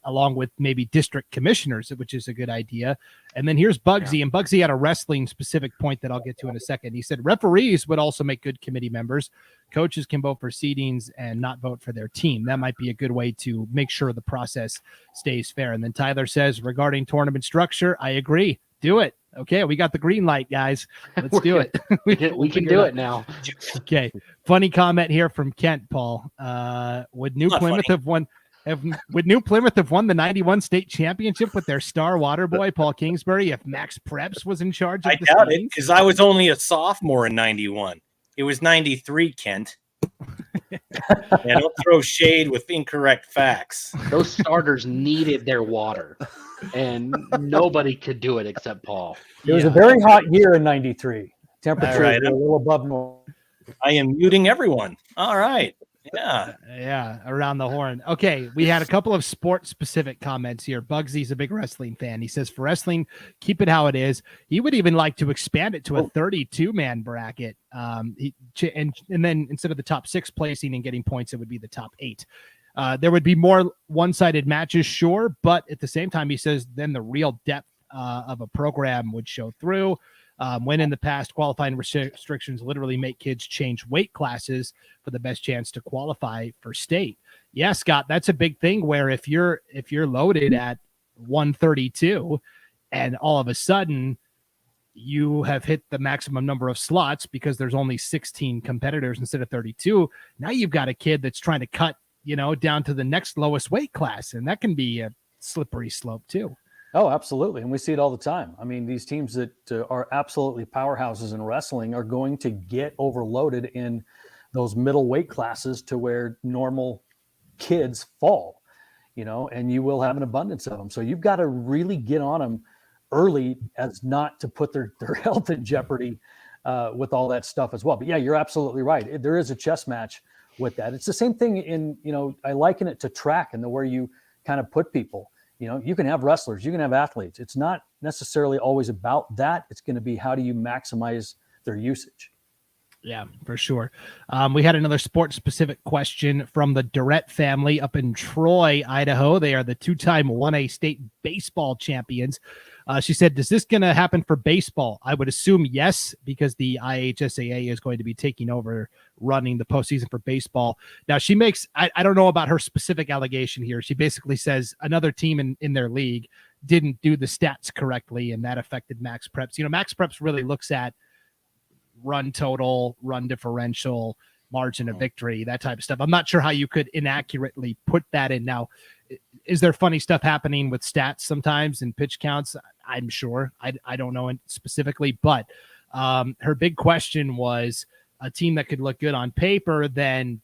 [SPEAKER 1] along with maybe district commissioners, which is a good idea. And then here's Bugsy, and Bugsy had a wrestling specific point that I'll get to in a second. He said referees would also make good committee members. Coaches can vote for seedings and not vote for their team. That might be a good way to make sure the process stays fair. And then Tyler says, regarding tournament structure, I agree. Do it. Okay, we got the green light, guys. Let's do it.
[SPEAKER 3] We can do it now.
[SPEAKER 1] Okay. Funny comment here from Kent, Paul. Would New Plymouth have won the 91 state championship with their star water boy, Paul Kingsbury, if MaxPreps was in charge of
[SPEAKER 2] I doubt it, because I was only a sophomore in 91. It was 93, Kent. And don't throw shade with incorrect facts.
[SPEAKER 3] Those starters needed their water, and nobody could do it except Paul.
[SPEAKER 5] It was a very hot year in 93. Temperature
[SPEAKER 2] All right.
[SPEAKER 5] was a little above normal.
[SPEAKER 2] I am muting everyone. All right.
[SPEAKER 1] Yeah, around the horn. Okay, we had a couple of sport-specific comments here. Bugsy's a big wrestling fan. He says, for wrestling, keep it how it is. He would even like to expand it to a 32-man bracket. And then instead of the top 6 placing and getting points, it would be the top 8. There would be more one-sided matches, sure, but at the same time, he says, then the real depth of a program would show through. When in the past, qualifying restrictions literally make kids change weight classes for the best chance to qualify for state. Yeah, Scott, that's a big thing where if you're loaded at 132 and all of a sudden you have hit the maximum number of slots because there's only 16 competitors instead of 32, now you've got a kid that's trying to cut, down to the next lowest weight class, and that can be a slippery slope too.
[SPEAKER 5] Oh, absolutely. And we see it all the time. I mean, these teams that are absolutely powerhouses in wrestling are going to get overloaded in those middle weight classes to where normal kids fall, and you will have an abundance of them. So you've got to really get on them early as not to put their health in jeopardy with all that stuff as well. But yeah, you're absolutely right. There is a chess match with that. It's the same thing in, I liken it to track and the where you kind of put people. You can have wrestlers, you can have athletes. It's not necessarily always about that. It's going to be how do you maximize their usage.
[SPEAKER 1] Yeah, for sure. We had another sports-specific question from the Durrett family up in Troy, Idaho. They are the 2-time 1A state baseball champions. She said, is this going to happen for baseball? I would assume yes, because the IHSAA is going to be taking over running the postseason for baseball. Now, she makes, I don't know about her specific allegation here. She basically says another team in their league didn't do the stats correctly, and that affected MaxPreps. MaxPreps really looks at run total, run differential, margin of victory, that type of stuff. I'm not sure how you could inaccurately put that in. Now, is there funny stuff happening with stats sometimes and pitch counts? I'm sure. I don't know specifically, but her big question was a team that could look good on paper, then,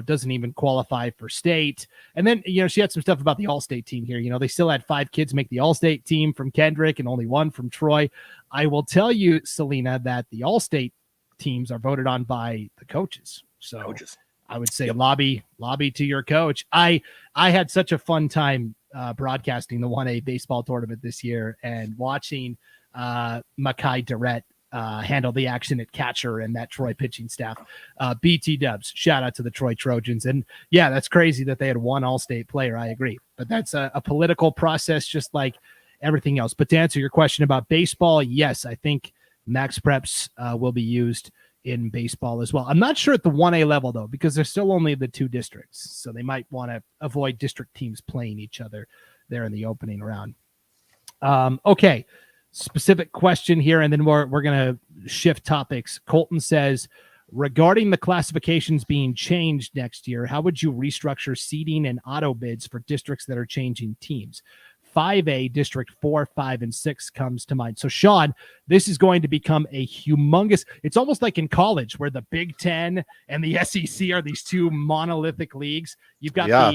[SPEAKER 1] doesn't even qualify for state. And then, she had some stuff about the all-state team here. They still had 5 kids make the all-state team from Kendrick and only 1 from Troy. I will tell you, Selena, that the all-state teams are voted on by the coaches. So I would say lobby to your coach. I had such a fun time broadcasting the 1A baseball tournament this year and watching Makai Durrett handle the action at catcher and that Troy pitching staff. BT Dubs, shout out to the Troy Trojans. And yeah, that's crazy that they had 1 all-state player. I agree, but that's a political process, just like everything else. But to answer your question about baseball, yes, I think MaxPreps will be used in baseball as well. I'm not sure at the 1A level though, because there's still only the 2 districts. So they might want to avoid district teams playing each other there in the opening round. Okay. Specific question here, and then we're going to shift topics. Colton says, regarding the classifications being changed next year, how would you restructure seeding and auto bids for districts that are changing teams? 5A District 4, 5, and 6 comes to mind. So, Sean, this is going to become a humongous. It's almost like in college where the Big Ten and the SEC are these two monolithic leagues. You've got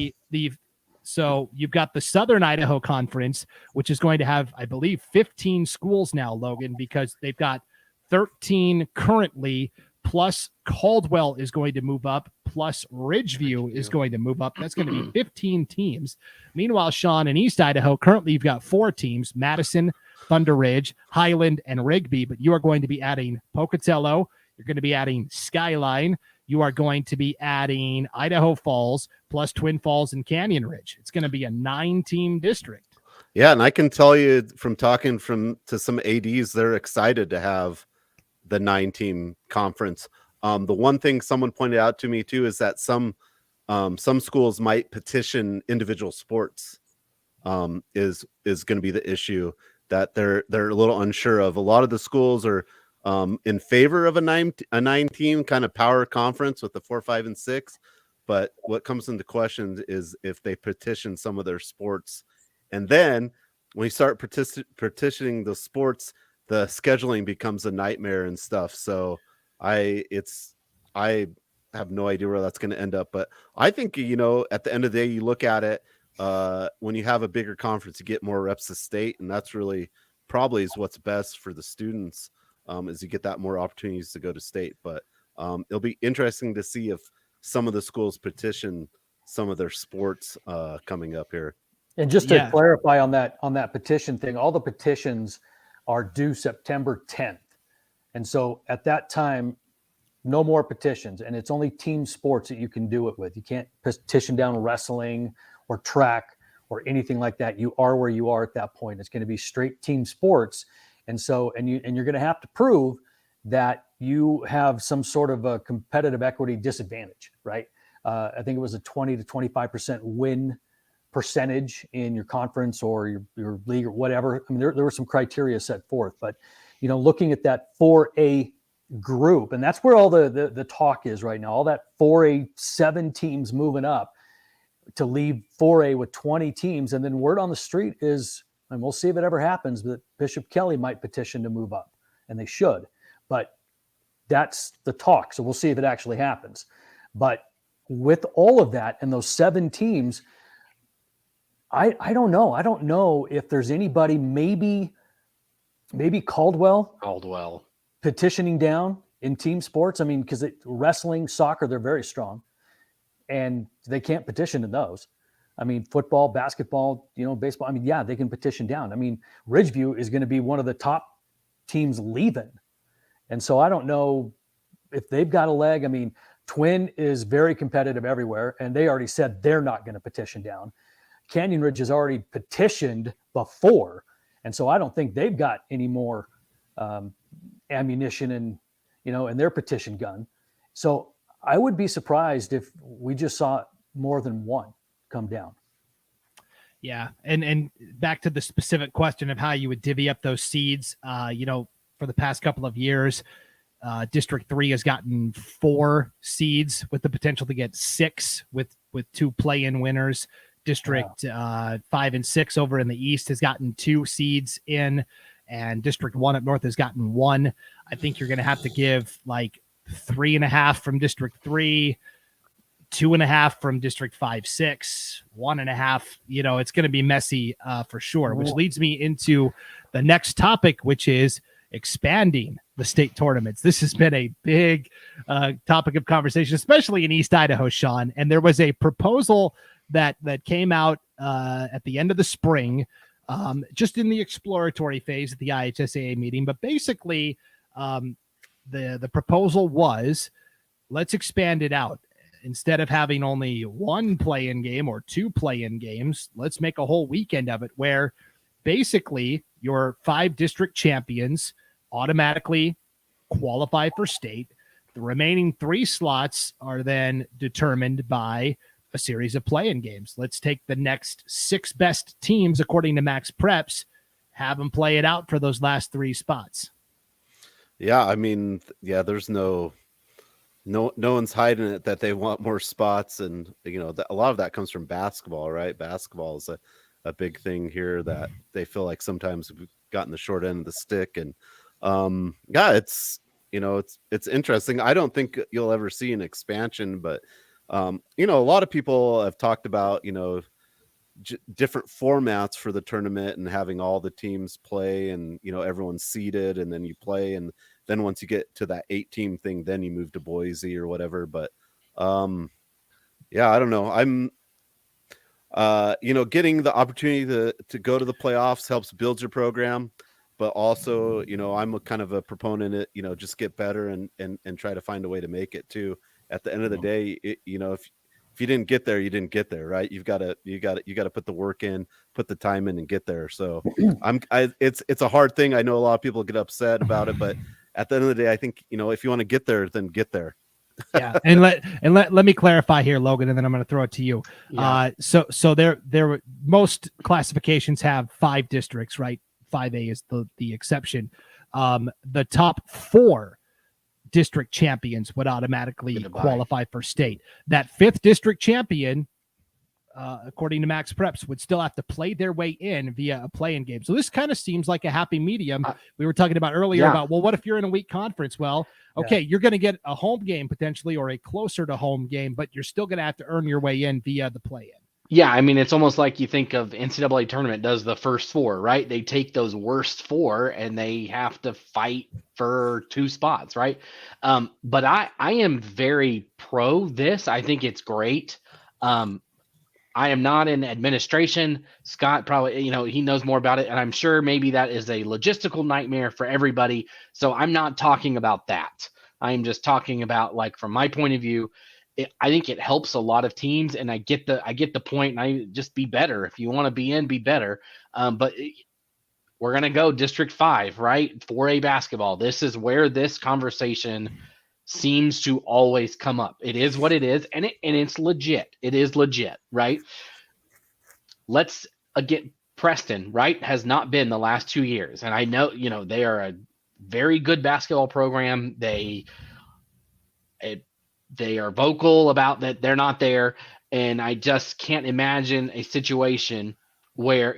[SPEAKER 1] So you've got the Southern Idaho Conference, which is going to have, I believe, 15 schools now, Logan, because they've got 13 currently, plus Caldwell is going to move up, plus Ridgeview is going to move up. That's going to be 15 teams. Meanwhile, Sean, in East Idaho, currently you've got 4 teams, Madison, Thunder Ridge, Highland, and Rigby, but you are going to be adding Pocatello. You're going to be adding Skyline. You are going to be adding Idaho Falls plus Twin Falls and Canyon Ridge. It's going to be a 9-team district.
[SPEAKER 4] Yeah, and I can tell you from talking to some ADs, they're excited to have the 9-team conference. The one thing someone pointed out to me too is that some schools might petition individual sports. Is going to be the issue that they're a little unsure of. A lot of the schools are in favor of a 9-team kind of power conference with the 4, 5, and 6. But what comes into question is if they petition some of their sports, and then when you start petitioning the sports, the scheduling becomes a nightmare and stuff. So I have no idea where that's going to end up. But I think, at the end of the day, you look at it, when you have a bigger conference, you get more reps to state, and that's really probably is what's best for the students. Is you get that more opportunities to go to state. But it'll be interesting to see if some of the schools petition some of their sports coming up here.
[SPEAKER 5] And just to clarify on that petition thing, all the petitions are due September 10th. And so at that time, no more petitions. And it's only team sports that you can do it with. You can't petition down wrestling or track or anything like that. You are where you are at that point. It's going to be straight team sports. And so, and you're going to have to prove that you have some sort of a competitive equity disadvantage, right? I think it was a 20 to 25% win percentage in your conference or your league or whatever. I mean, there were some criteria set forth, but looking at that 4A group, and that's where all the talk is right now. All that 4A 7 teams moving up to leave 4A with 20 teams, and then word on the street is, and we'll see if it ever happens, that Bishop Kelly might petition to move up, and they should. But that's the talk, so we'll see if it actually happens. But with all of that and those 7 teams, I don't know. I don't know if there's anybody, maybe Caldwell petitioning down in team sports. I mean, because wrestling, soccer, they're very strong, and they can't petition in those. I mean, football, basketball, baseball. I mean, yeah, they can petition down. I mean, Ridgeview is going to be one of the top teams leaving. And so I don't know if they've got a leg. I mean, Twin is very competitive everywhere, and they already said they're not going to petition down. Canyon Ridge has already petitioned before, and so I don't think they've got any more ammunition in their petition gun. So I would be surprised if we just saw more than one come down.
[SPEAKER 1] Yeah, and back to the specific question of how you would divvy up those seeds. For the past couple of years, District 3 has gotten 4 seeds with the potential to get 6 with 2 play-in winners. District 5 and 6 over in the East has gotten 2 seeds in, and District 1 up North has gotten 1. I think you're going to have to give like 3.5 from District 3, 2.5 from District 5, 6, 1.5. It's going to be messy for sure, which leads me into the next topic, which is expanding the state tournaments. This has been a big topic of conversation, especially in East Idaho, Sean. And there was a proposal that came out at the end of the spring, just in the exploratory phase at the IHSAA meeting. But basically, the proposal was, let's expand it out. Instead of having only 1 play-in game or 2 play-in games, let's make a whole weekend of it where basically your 5 district champions automatically qualify for state. The remaining 3 slots are then determined by a series of play-in games. Let's take the next 6 best teams according to MaxPreps, have them play it out for those last 3 spots.
[SPEAKER 4] Yeah, I mean, there's no one's hiding it that they want more spots, and a lot of that comes from basketball, right? Basketball is a big thing here that they feel like sometimes we've gotten the short end of the stick. And yeah, it's interesting. I don't think you'll ever see an expansion, but a lot of people have talked about different formats for the tournament and having all the teams play, and everyone's seeded, and then you play, and then once you get to that 8-team thing, then you move to Boise or whatever. But yeah, I don't know. I'm getting the opportunity to go to the playoffs helps build your program, but also I'm a kind of a proponent of just get better and try to find a way to make it too. At the end of the day, if you didn't get there, you didn't get there, right? You got to put the work in, put the time in, and get there. So it's a hard thing. I know a lot of people get upset about it, but at the end of the day, I think if you want to get there, then get there.
[SPEAKER 1] Yeah, and let me clarify here, Logan, and then I'm going to throw it to you.
[SPEAKER 3] Yeah.
[SPEAKER 1] So there most classifications have 5 districts, right? 5A is the exception. The top 4 district champions would automatically qualify for state. That 5th district champion, according to MaxPreps, would still have to play their way in via a play-in game. So this kind of seems like a happy medium. We were talking about earlier about, well, what if you're in a weak conference? Well, okay, you're going to get a home game potentially, or a closer to home game, but you're still going to have to earn your way in via the play-in.
[SPEAKER 3] Yeah, I mean, it's almost like you think of NCAA tournament does the first 4, right? They take those worst 4 and they have to fight for 2 spots, right? But I am very pro this. I think it's great. I am not in administration. Scott probably, he knows more about it, and I'm sure maybe that is a logistical nightmare for everybody. So I'm not talking about that. I'm just talking about, like, from my point of view, I think it helps a lot of teams, and I get the point. And I just be better. If you want to be in, be better. But we're gonna go District 5, right? 4A basketball. This is where this conversation seems to always come up. It is what it is, and it's legit. It is legit, right? Let's get Preston, right? Has not been the last 2 years, and I know they are a very good basketball program. They are vocal about that they're not there, and I just can't imagine a situation where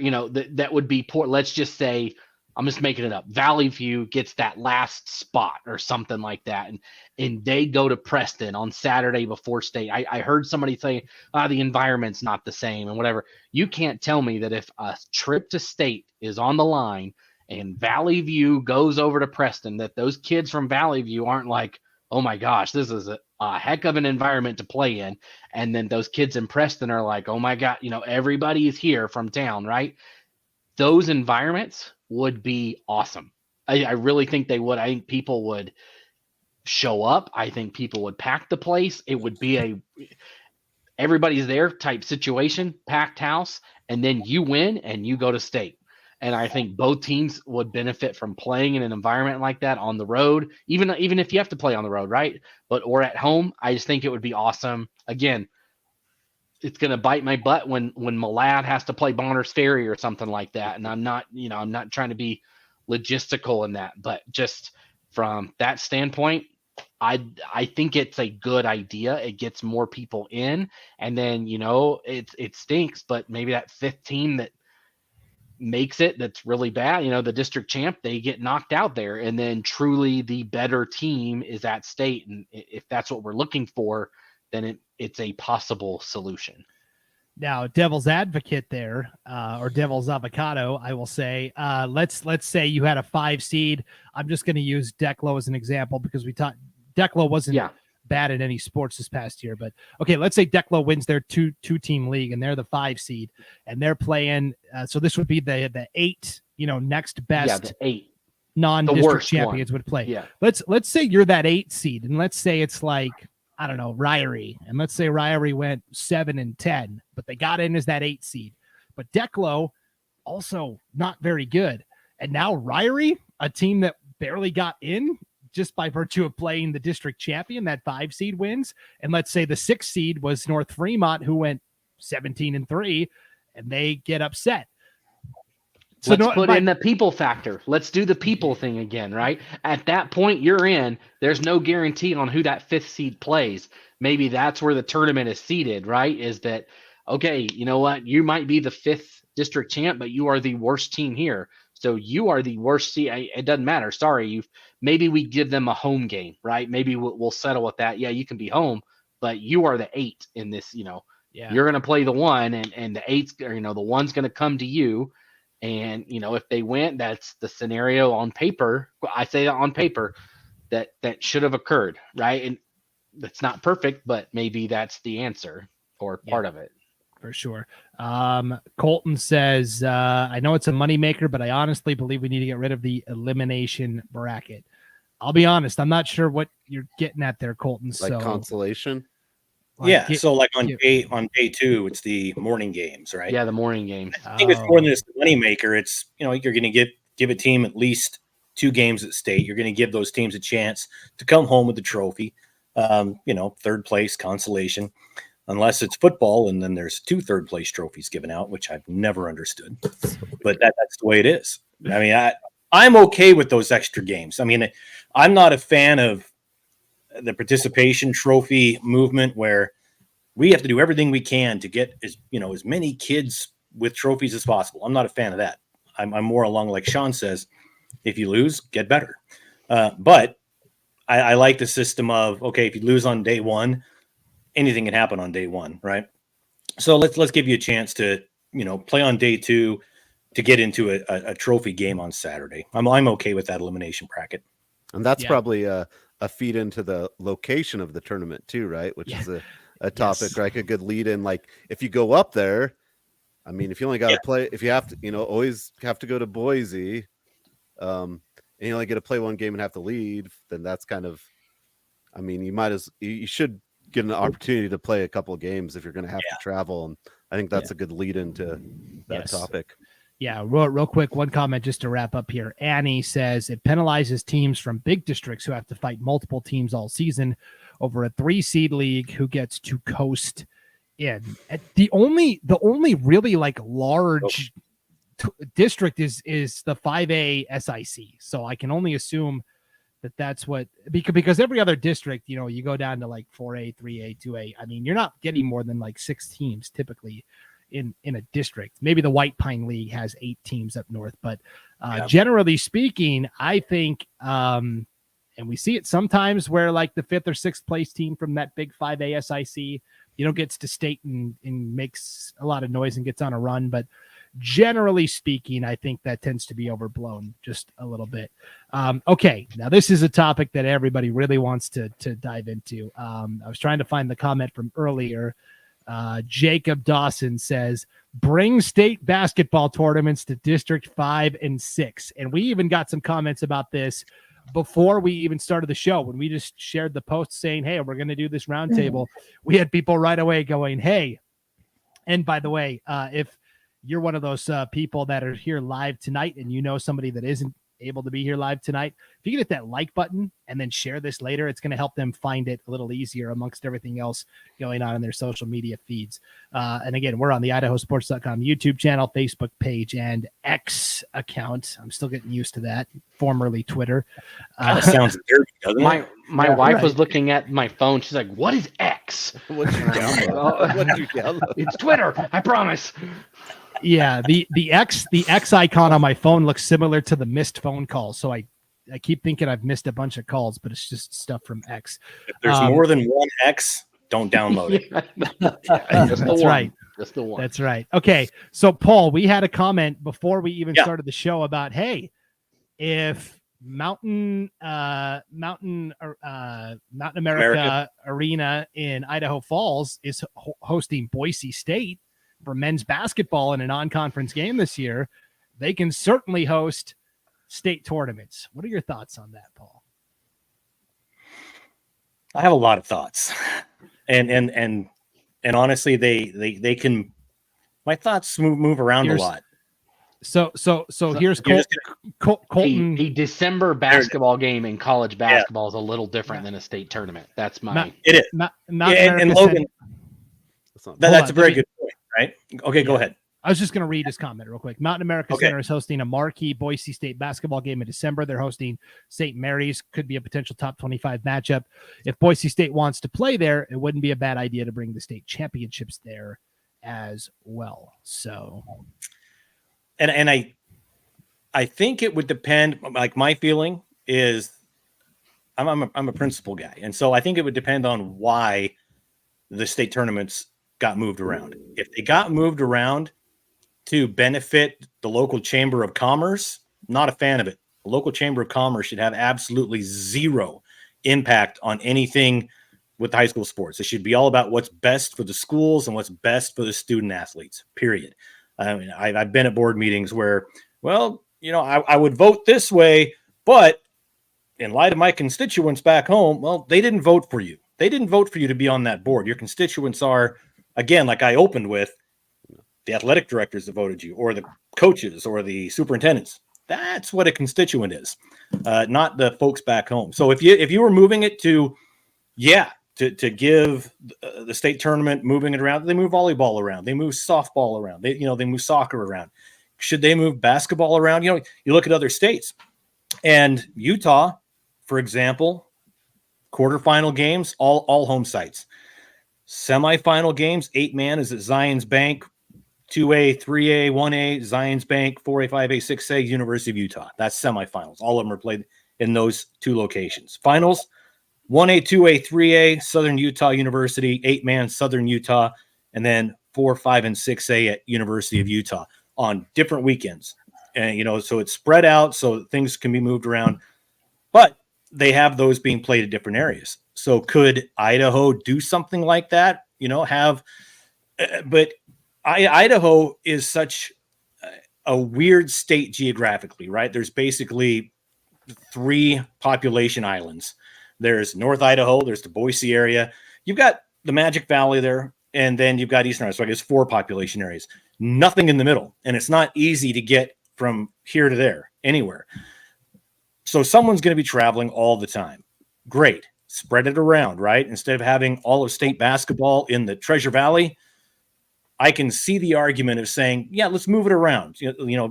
[SPEAKER 3] that would be poor. Let's just say, I'm just making it up, Valley View gets that last spot or something like that, and they go to Preston on Saturday before state. I heard somebody say, the environment's not the same and whatever. You can't tell me that if a trip to state is on the line and Valley View goes over to Preston, that those kids from Valley View aren't like, oh my gosh, this is a heck of an environment to play in. And then those kids in Preston are like, oh my God, everybody is here from town, right? Those environments would be awesome. I really think they would. I think people would show up. I think people would pack the place. It would be everybody's there type situation, packed house, and then you win and you go to state. And I think both teams would benefit from playing in an environment like that on the road, even if you have to play on the road, right? Or at home. I just think it would be awesome. Again, it's going to bite my butt when Malad has to play Bonners Ferry or something like that. And I'm not trying to be logistical in that, but just from that standpoint, I think it's a good idea. It gets more people in, and then it stinks, but maybe that 5th team that makes it, that's really bad, the district champ, they get knocked out there, and then truly the better team is at state. And if that's what we're looking for, then it's a possible solution.
[SPEAKER 1] Now, devil's advocate there, or devil's avocado, I will say, let's say you had a 5 seed. I'm just going to use Declo as an example because Declo wasn't bad in any sports this past year, but okay, let's say Declo wins their two-team league and they're the 5 seed and they're playing. So this would be the 8, next best.
[SPEAKER 3] The 8
[SPEAKER 1] non-district champions would play.
[SPEAKER 3] Yeah.
[SPEAKER 1] Let's say you're that 8 seed, and let's say it's like, I don't know, Ryrie, and let's say Ryrie went 7-10, but they got in as that 8 seed. But Declo also not very good, and now Ryrie, a team that barely got in, just by virtue of playing the district champion, that 5 seed wins. And let's say the 6 seed was North Fremont, who went 17-3, and they get upset.
[SPEAKER 3] So let's put in the people factor. Let's do the people thing again, right? At that point, you're in. There's no guarantee on who that 5th seed plays. Maybe that's where the tournament is seated, right? Is that, okay, you know what? You might be the 5th district champ, but you are the worst team here. So you are the worst. It doesn't matter. Sorry, maybe we give them a home game, right? Maybe we'll settle with that. Yeah, you can be home, but you are the 8 in this. You're going to play the 1, and the 8's, the 1's going to come to you. And if they win, that's the scenario on paper. I say that on paper that should have occurred, right? And that's not perfect, but maybe that's the answer or part of it.
[SPEAKER 1] For sure. Colton says, I know it's a moneymaker, but I honestly believe we need to get rid of the elimination bracket. I'll be honest, I'm not sure what you're getting at there, Colton.
[SPEAKER 4] Like consolation?
[SPEAKER 2] So like on day 2, it's the morning games, right?
[SPEAKER 3] Yeah, the morning games.
[SPEAKER 2] I think it's more than just the moneymaker. It's, you're going to give a team at least 2 games at state. You're going to give those teams a chance to come home with the trophy. 3rd place consolation. Unless it's football, and then there's 2 third-place trophies given out, which I've never understood. But that's the way it is. I mean, I'm okay with those extra games. I mean, I'm not a fan of the participation trophy movement where we have to do everything we can to get as many kids with trophies as possible. I'm not a fan of that. I'm more along like Sean says, if you lose, get better. But I like the system of, okay, if you lose on day 1, anything can happen on day 1, right? So let's give you a chance to, play on day 2 to get into a trophy game on Saturday. I'm okay with that elimination bracket.
[SPEAKER 4] And that's probably a feed into the location of the tournament too, right? Which is a topic, right? A good lead in. Like if you go up there, I mean, if you only got to play, if you have to, always have to go to Boise, and you only get to play 1 game and have to leave, then that's kind of, I mean, you should get an opportunity to play a couple of games if you're going to have to travel. And I think that's a good lead into that topic.
[SPEAKER 1] Yeah. Real quick. One comment just to wrap up here. Annie says it penalizes teams from big districts who have to fight multiple teams all season over a 3-seed league who gets to coast in. The only really like large district is the 5A SIC. So I can only assume that's what, because every other district, you go down to like 4A, 3A, 2A. I mean, you're not getting more than like 6 teams typically in a district. Maybe the White Pine League has 8 teams up north, but generally speaking, I think, and we see it sometimes where like the 5th or 6th place team from that big 5A SIC, gets to state and makes a lot of noise and gets on a run, but generally speaking, I think that tends to be overblown just a little bit. Okay, now this is a topic that everybody really wants to dive into. I was trying to find the comment from earlier. Jacob Dawson says, bring state basketball tournaments to District 5 and 6. And we even got some comments about this before we even started the show. When we just shared the post saying, hey, we're going to do this roundtable, we had people right away going, hey, and by the way, if you're one of those people that are here live tonight and somebody that isn't able to be here live tonight, if you can hit that like button and then share this later, it's going to help them find it a little easier amongst everything else going on in their social media feeds. And again, we're on the IdahoSports.com YouTube channel, Facebook page, and X account. I'm still getting used to that, formerly Twitter.
[SPEAKER 2] Sounds dirty, doesn't it?
[SPEAKER 3] My wife was looking at my phone. She's like, what is X?
[SPEAKER 4] What did you download?
[SPEAKER 3] It's Twitter, I promise.
[SPEAKER 1] Yeah, the X icon on my phone looks similar to the missed phone calls. So I keep thinking I've missed a bunch of calls, but it's just stuff from X.
[SPEAKER 2] If there's more than one X, don't download it.
[SPEAKER 1] That's right.
[SPEAKER 3] Just the one.
[SPEAKER 1] That's right. Okay, so Paul, we had a comment before we even started the show about, hey, if Mountain America Arena in Idaho Falls is hosting Boise State for men's basketball in a non-conference game this year, they can certainly host state tournaments. What are your thoughts on that, Paul?
[SPEAKER 2] I have a lot of thoughts, and honestly, they can. My thoughts move around a lot.
[SPEAKER 1] So here's Colton.
[SPEAKER 3] A December basketball game in college basketball is a little different than a state tournament. That's my.
[SPEAKER 2] It is. And Logan, that's a very good point. Right. Okay, go ahead.
[SPEAKER 1] I was just going to read his comment real quick. Mountain America Center is hosting a marquee Boise State basketball game in December. They're hosting St. Mary's, could be a potential top 25 matchup. If Boise State wants to play there, it wouldn't be a bad idea to bring the state championships there as well. So
[SPEAKER 2] and I think it would depend. Like my feeling is, I'm a principal guy, and so I think it would depend on why the state tournaments got moved around. If they got moved around to benefit the local chamber of commerce, not a fan of it. The local chamber of commerce should have absolutely zero impact on anything with high school sports. It should be all about what's best for the schools and what's best for the student athletes, period. I mean, I've been at board meetings where, well, I would vote this way, but in light of my constituents back home, well, they didn't vote for you. They didn't vote for you to be on that board. Your constituents are, again, like I opened with, the athletic directors that voted you, or the coaches, or the superintendents. That's what a constituent is, not the folks back home. So if you were moving it to give the state tournament, moving it around, they move volleyball around, they move softball around, they move soccer around. Should they move basketball around? You look at other states, and Utah, for example, quarterfinal games, all home sites. Semifinal games, 8-man is at Zions Bank, 2A, 3A, 1A, Zions Bank, 4A, 5A, 6A, University of Utah. That's semifinals. All of them are played in those two locations. Finals, 1A, 2A, 3A, Southern Utah University, 8-man, Southern Utah, and then 4, 5, and 6A at University of Utah on different weekends. And, so it's spread out so things can be moved around. But they have those being played at different areas. So could Idaho do something like that? But Idaho is such a weird state geographically, right? There's basically 3 population islands. There's North Idaho, there's the Boise area. You've got the Magic Valley there, and then you've got Eastern Idaho. So I guess 4 population areas. Nothing in the middle. And it's not easy to get from here to there, anywhere. So someone's going to be traveling all the time. Great. Spread it around, right? Instead of having all of state basketball in the Treasure Valley, I can see the argument of saying, yeah, let's move it around.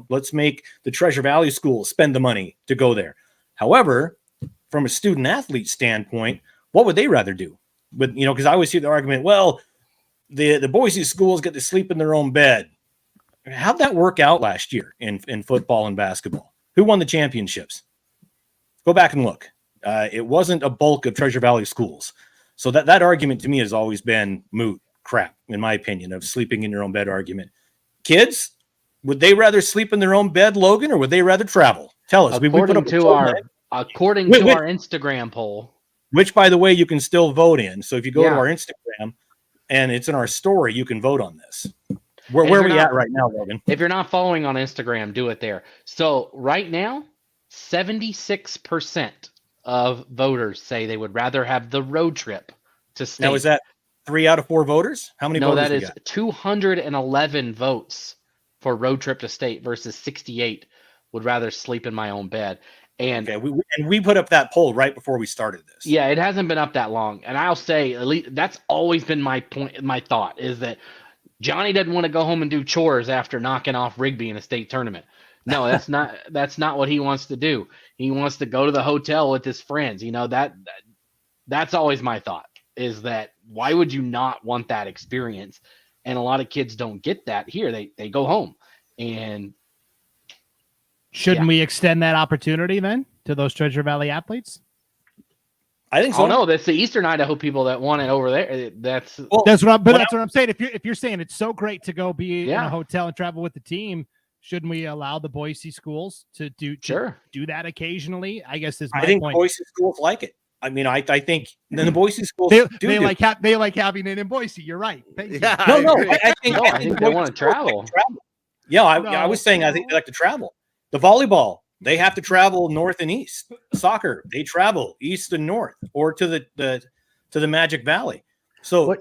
[SPEAKER 2] Let's make the Treasure Valley schools spend the money to go there. However, from a student athlete standpoint, what would they rather do? But, because I always hear the argument, well, the Boise schools get to sleep in their own bed. How'd that work out last year in football and basketball? Who won the championships? Go back and look. It wasn't a bulk of Treasure Valley schools. So that argument to me has always been moot crap, in my opinion, of sleeping in your own bed argument. Kids, would they rather sleep in their own bed, Logan, or would they rather travel? Tell us.
[SPEAKER 3] According to our Instagram poll,
[SPEAKER 2] which, by the way, you can still vote in. So if you go to our Instagram and it's in our story, you can vote on this. Where are we at right now, Logan?
[SPEAKER 3] If you're not following on Instagram, do it there. So right now, 76% of voters say they would rather have the road trip to state.
[SPEAKER 2] Now, is that 3 out of 4 voters? How many voters?
[SPEAKER 3] No, that is 211 votes for road trip to state versus 68 would rather sleep in my own bed. And
[SPEAKER 2] we put up that poll right before we started this.
[SPEAKER 3] Yeah, it hasn't been up that long. And I'll say, at least that's always been my point. My thought is that Johnny doesn't want to go home and do chores after knocking off Rigby in a state tournament. No, that's not what he wants to do. He wants to go to the hotel with his friends. That's always my thought, is that why would you not want that experience? And a lot of kids don't get that here. They go home. And
[SPEAKER 1] shouldn't we extend that opportunity then to those Treasure Valley athletes?
[SPEAKER 2] I think so.
[SPEAKER 3] Oh no, that's the Eastern Idaho people that want it over there. That's
[SPEAKER 1] what I'm saying. If you're saying it's so great to go be in a hotel and travel with the team, shouldn't we allow the Boise schools to do that occasionally? I guess is my point.
[SPEAKER 2] Boise schools like it. I mean, I think then the Boise schools
[SPEAKER 1] they like having it in Boise. You're right. Thank you.
[SPEAKER 2] Yeah, I think
[SPEAKER 3] they want to travel.
[SPEAKER 2] Yeah, I was saying I think they like to travel. The volleyball, they have to travel north and east. Soccer, they travel east and north, or to the Magic Valley. So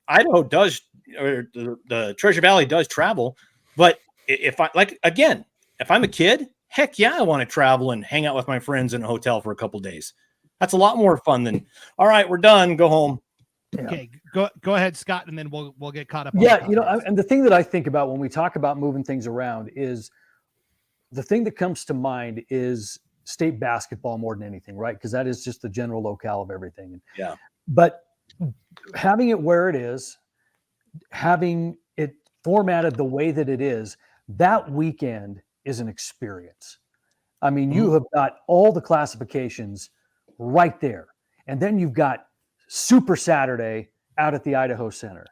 [SPEAKER 2] Idaho does, or the Treasure Valley does travel. But if I'm a kid, heck yeah, I want to travel and hang out with my friends in a hotel for a couple days. That's a lot more fun than, all right, we're done, go home.
[SPEAKER 1] Okay, go ahead, Scott, and then we'll get caught up.
[SPEAKER 5] And the thing that I think about when we talk about moving things around is the thing that comes to mind is state basketball more than anything, right? Because that is just the general locale of everything.
[SPEAKER 2] Yeah.
[SPEAKER 5] But having it where it is, having it formatted the way that it is, That weekend is an experience. I mean, you have got all the classifications right there. And then you've got Super Saturday out at the Idaho Center.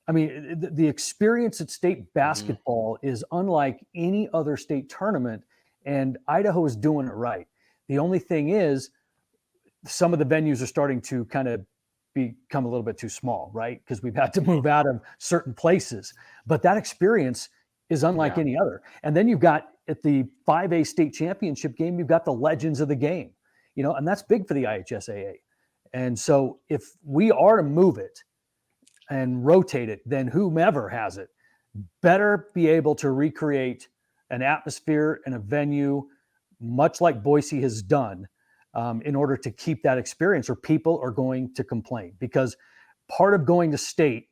[SPEAKER 5] I mean, the experience at state basketball is unlike any other state tournament, and Idaho is doing it right. The only thing is, some of the venues are starting to kind of become a little bit too small, right? Because we've had to move out of certain places. But that experience is unlike any other. And then you've got at the 5A state championship game, you've got the legends of the game, you know, and that's big for the IHSAA. And so if we are to move it and rotate it, then whomever has it better be able to recreate an atmosphere and a venue much like Boise has done in order to keep that experience, or people are going to complain. Because part of going to state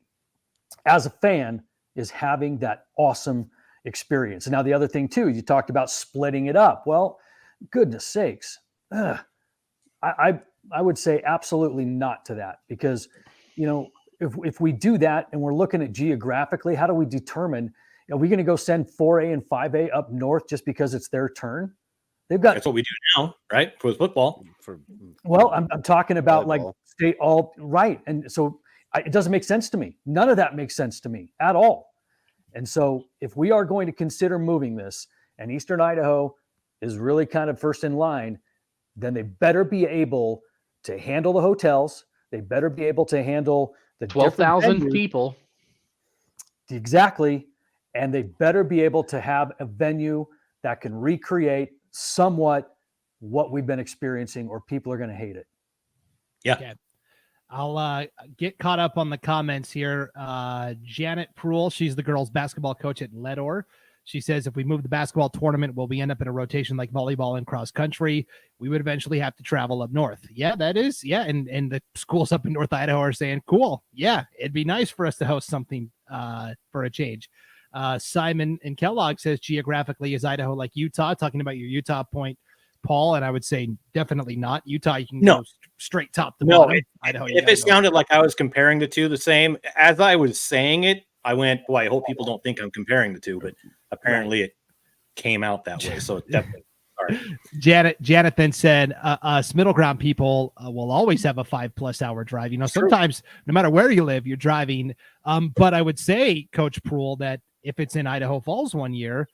[SPEAKER 5] as a fan is having that awesome experience. And now the other thing too, you talked about splitting it up. Well, goodness sakes. I would say absolutely not to that, because, you know, if we do that and we're looking at geographically, how do we determine, are we going to go send 4A and 5A up north just because it's their turn? They've got,
[SPEAKER 2] that's what we do now, right? For football.
[SPEAKER 5] Well, I'm talking about
[SPEAKER 4] volleyball.
[SPEAKER 5] like state all right. And so it doesn't make sense to me. None of that makes sense to me at all. And so if we are going to consider moving this, and Eastern Idaho is really kind of first in line, then they better be able to handle the hotels. They better be able to handle the
[SPEAKER 3] 12,000 people.
[SPEAKER 5] Exactly. And they better be able to have a venue that can recreate somewhat what we've been experiencing, or people are going to hate it.
[SPEAKER 2] Yeah.
[SPEAKER 1] Okay. I'll get caught up on the comments here. Janet Pruill, she's the girls basketball coach at Ledor. She says, if we move the basketball tournament, will we end up in a rotation like volleyball and cross country? We would eventually have to travel up north. Yeah, that is. Yeah. And the schools up in North Idaho are saying, cool. Yeah, it'd be nice for us to host something for a change. Simon and Kellogg says, geographically, is Idaho like Utah? Talking about your Utah point, Paul, and I would say definitely not. Utah, you can go straight top to bottom. Idaho,
[SPEAKER 2] if it sounded like I was comparing the two the same, as I was saying it, I went, boy, I hope people don't think I'm comparing the two, but apparently it came out that way. So definitely. Sorry.
[SPEAKER 1] Janet then said, us middle ground people will always have a 5+ hour drive. You know, sometimes no matter where you live, you're driving. But I would say, Coach Pruill, that if it's in Idaho Falls one year,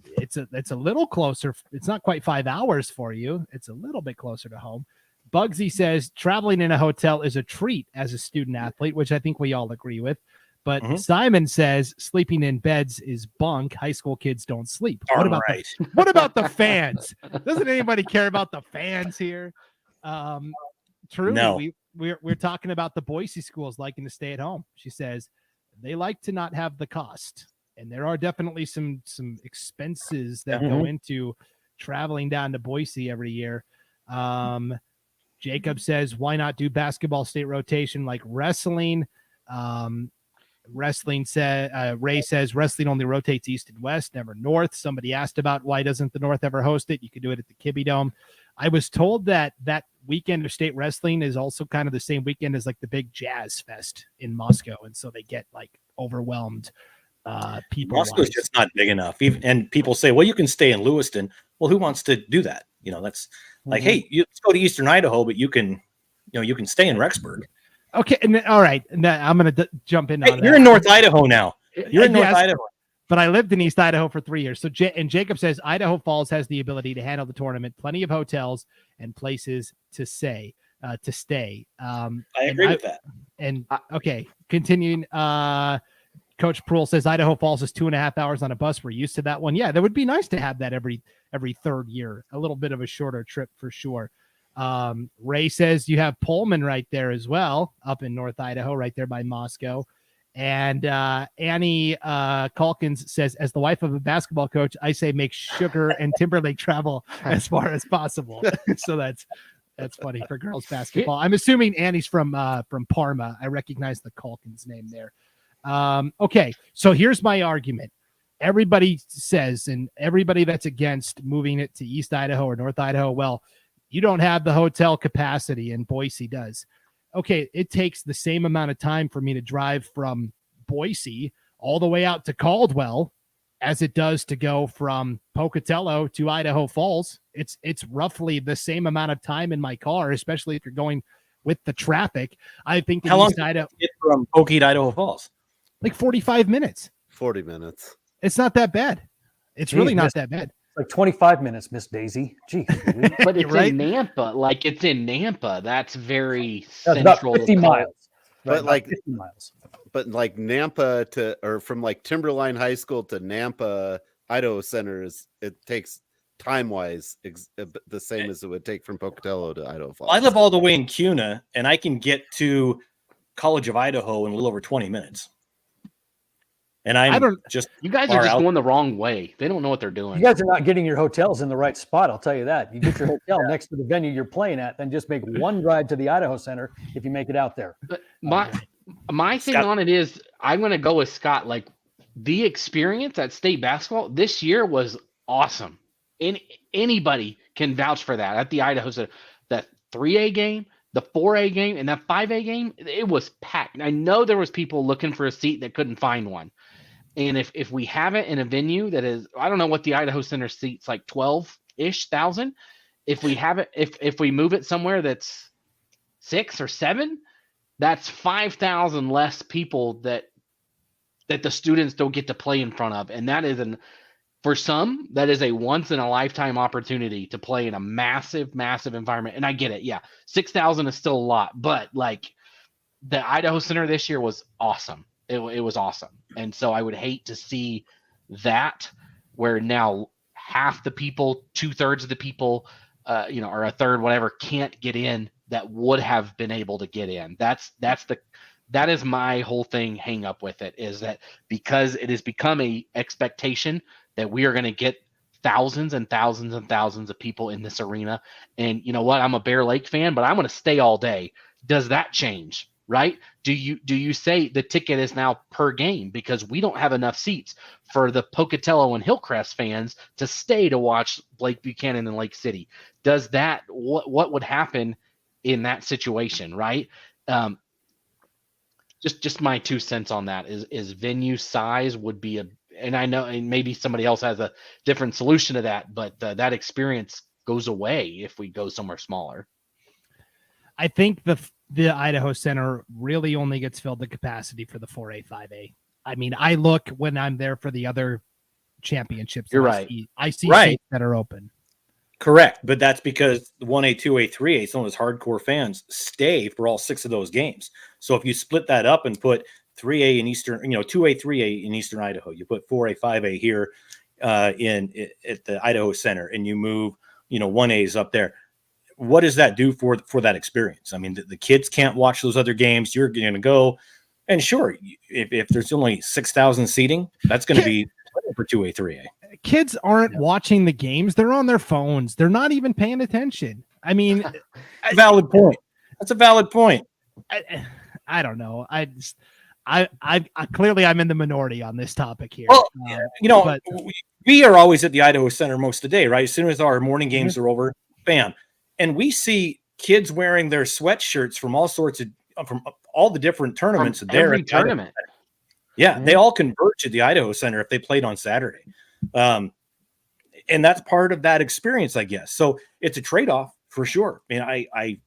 [SPEAKER 1] it's a little closer. It's not quite 5 hours for you. It's a little bit closer to home. Bugsy says traveling in a hotel is a treat as a student athlete, which I think we all agree with. But Simon says sleeping in beds is bunk. High school kids don't sleep. What about the fans? Doesn't anybody care about the fans here? Truly,
[SPEAKER 2] no.
[SPEAKER 1] We're talking about the Boise schools liking to stay at home. She says they like to not have the cost. And there are definitely some expenses that go into traveling down to Boise every year. Jacob says, why not do basketball state rotation like wrestling? Ray says wrestling only rotates east and west, never north. Somebody asked about why doesn't the North ever host it? You could do it at the Kibbe Dome. I was told that weekend of state wrestling is also kind of the same weekend as like the big jazz fest in Moscow. And so they get like overwhelmed. People
[SPEAKER 2] Moscow's just not big enough. And people say, well, you can stay in Lewiston. Well, who wants to do that? You know, that's like, hey, let's go to Eastern Idaho, but you can stay in Rexburg.
[SPEAKER 1] Okay. And all right. And I'm going to jump in.
[SPEAKER 2] Hey, you're in North Idaho now. You're in North Idaho.
[SPEAKER 1] But I lived in East Idaho for 3 years. So Jacob says Idaho Falls has the ability to handle the tournament, plenty of hotels and places to stay. I
[SPEAKER 2] agree with that.
[SPEAKER 1] And okay, continuing. Coach Pruill says Idaho Falls is 2.5 hours on a bus. We're used to that one. Yeah, that would be nice to have that every third year, a little bit of a shorter trip for sure. Ray says you have Pullman right there as well, up in North Idaho, right there by Moscow. And Annie Calkins says, as the wife of a basketball coach, I say make Sugar and Timberlake travel as far as possible. So that's funny for girls basketball. I'm assuming Annie's from Parma. I recognize the Calkins name there. Okay, so here's my argument. Everybody says, and everybody that's against moving it to East Idaho or North Idaho, well, you don't have the hotel capacity, and Boise does. Okay, it takes the same amount of time for me to drive from Boise all the way out to Caldwell as it does to go from Pocatello to Idaho Falls. It's roughly the same amount of time in my car, especially if you're going with the traffic. I think
[SPEAKER 2] How long
[SPEAKER 1] East Idaho,
[SPEAKER 2] get from Pokey to Idaho Falls?
[SPEAKER 1] like 45 minutes.
[SPEAKER 4] 40 minutes.
[SPEAKER 1] It's not that bad. It's really not that bad.
[SPEAKER 5] Like 25 minutes, Miss Daisy. Gee,
[SPEAKER 3] But it's
[SPEAKER 1] Right?
[SPEAKER 3] in Nampa. Like it's in Nampa. That's very
[SPEAKER 5] that's about
[SPEAKER 3] central.
[SPEAKER 5] 50
[SPEAKER 3] to
[SPEAKER 5] miles.
[SPEAKER 4] But
[SPEAKER 5] Right, about
[SPEAKER 4] like-
[SPEAKER 5] 50 miles.
[SPEAKER 4] But like Nampa or from like Timberline High School to Nampa Idaho Center it takes time wise the same as it would take from Pocatello to Idaho Falls.
[SPEAKER 2] I live all the way in Cuna, and I can get to College of Idaho in a little over 20 minutes. And
[SPEAKER 1] I
[SPEAKER 2] I'm
[SPEAKER 1] don't-
[SPEAKER 2] just
[SPEAKER 3] You guys
[SPEAKER 2] far
[SPEAKER 3] are just
[SPEAKER 2] out.
[SPEAKER 3] going the wrong way. They don't know what they're doing.
[SPEAKER 5] You guys are not getting your hotels in the right spot. I'll tell you that. You get your hotel next to the venue you're playing at, then just make one drive to the Idaho Center if you make it out there.
[SPEAKER 3] But my thing
[SPEAKER 2] Scott-
[SPEAKER 3] on it is I'm going to go with Scott. Like the experience at state basketball this year was awesome. And anybody can vouch for that at the Idaho Center. That 3A game, the 4A game, and that 5A game, it was packed. I know there was people looking for a seat that couldn't find one. And if we have it in a venue that is, I don't know what the Idaho Center seats, like 12-ish thousand. If we have it, if we move it somewhere that's 6 or 7, that's 5,000 less people that the students don't get to play in front of. And that is for some, that is a once in a lifetime opportunity to play in a massive, massive environment. And I get it. Yeah. 6,000 is still a lot, but like the Idaho Center this year was awesome. It was awesome. And so I would hate to see that where now half the people, 2/3 of the people, or a third, whatever, can't get in that would have been able to get in. That is my whole thing hang up with it, is that because it has become a expectation that we are going to get thousands and thousands and thousands of people in this arena. And you know what? I'm a Bear Lake fan, but I'm going to stay all day. Does that change? Right? Do you say the ticket is now per game because we don't have enough seats for the Pocatello and Hillcrest fans to stay to watch Blake Buchanan and Lake City? Does that what would happen in that situation? Right? Just my 2 cents on that is venue size would be and I know, and maybe somebody else has a different solution to that, but that experience goes away if we go somewhere smaller.
[SPEAKER 1] I think the Idaho Center really only gets filled to capacity for the 4A, 5A. I mean, I look when I'm there for the other championships.
[SPEAKER 3] You're right.
[SPEAKER 1] I see
[SPEAKER 2] Right.
[SPEAKER 1] seats that are open.
[SPEAKER 2] correct, but that's because 1A, 2A, 3A, some of those hardcore fans stay for all 6 of those games. So if you split that up and put 3A in Eastern, 2A, 3A in Eastern Idaho, you put 4A, 5A here at the Idaho Center, and you move, 1A's up there. What does that do for that experience? I mean, the kids can't watch those other games. You're going to go, and sure, if there's only 6,000 seating, that's going to be for 2A, 3A.
[SPEAKER 1] Kids aren't watching the games. They're on their phones. They're not even paying attention. I mean,
[SPEAKER 2] Valid point. That's a valid point.
[SPEAKER 1] I don't know. I clearly I'm in the minority on this topic here.
[SPEAKER 2] Well,
[SPEAKER 1] but-
[SPEAKER 2] we are always at the Idaho Center most of the day, right? As soon as our morning games are over, bam. And we see kids wearing their sweatshirts from all sorts of, from all the different tournaments.
[SPEAKER 3] From
[SPEAKER 2] there
[SPEAKER 3] every
[SPEAKER 2] at the Idaho
[SPEAKER 3] tournament.
[SPEAKER 2] Center. Yeah, they all converge at the Idaho Center if they played on Saturday. And that's part of that experience, I guess. So it's a trade-off for sure. I mean,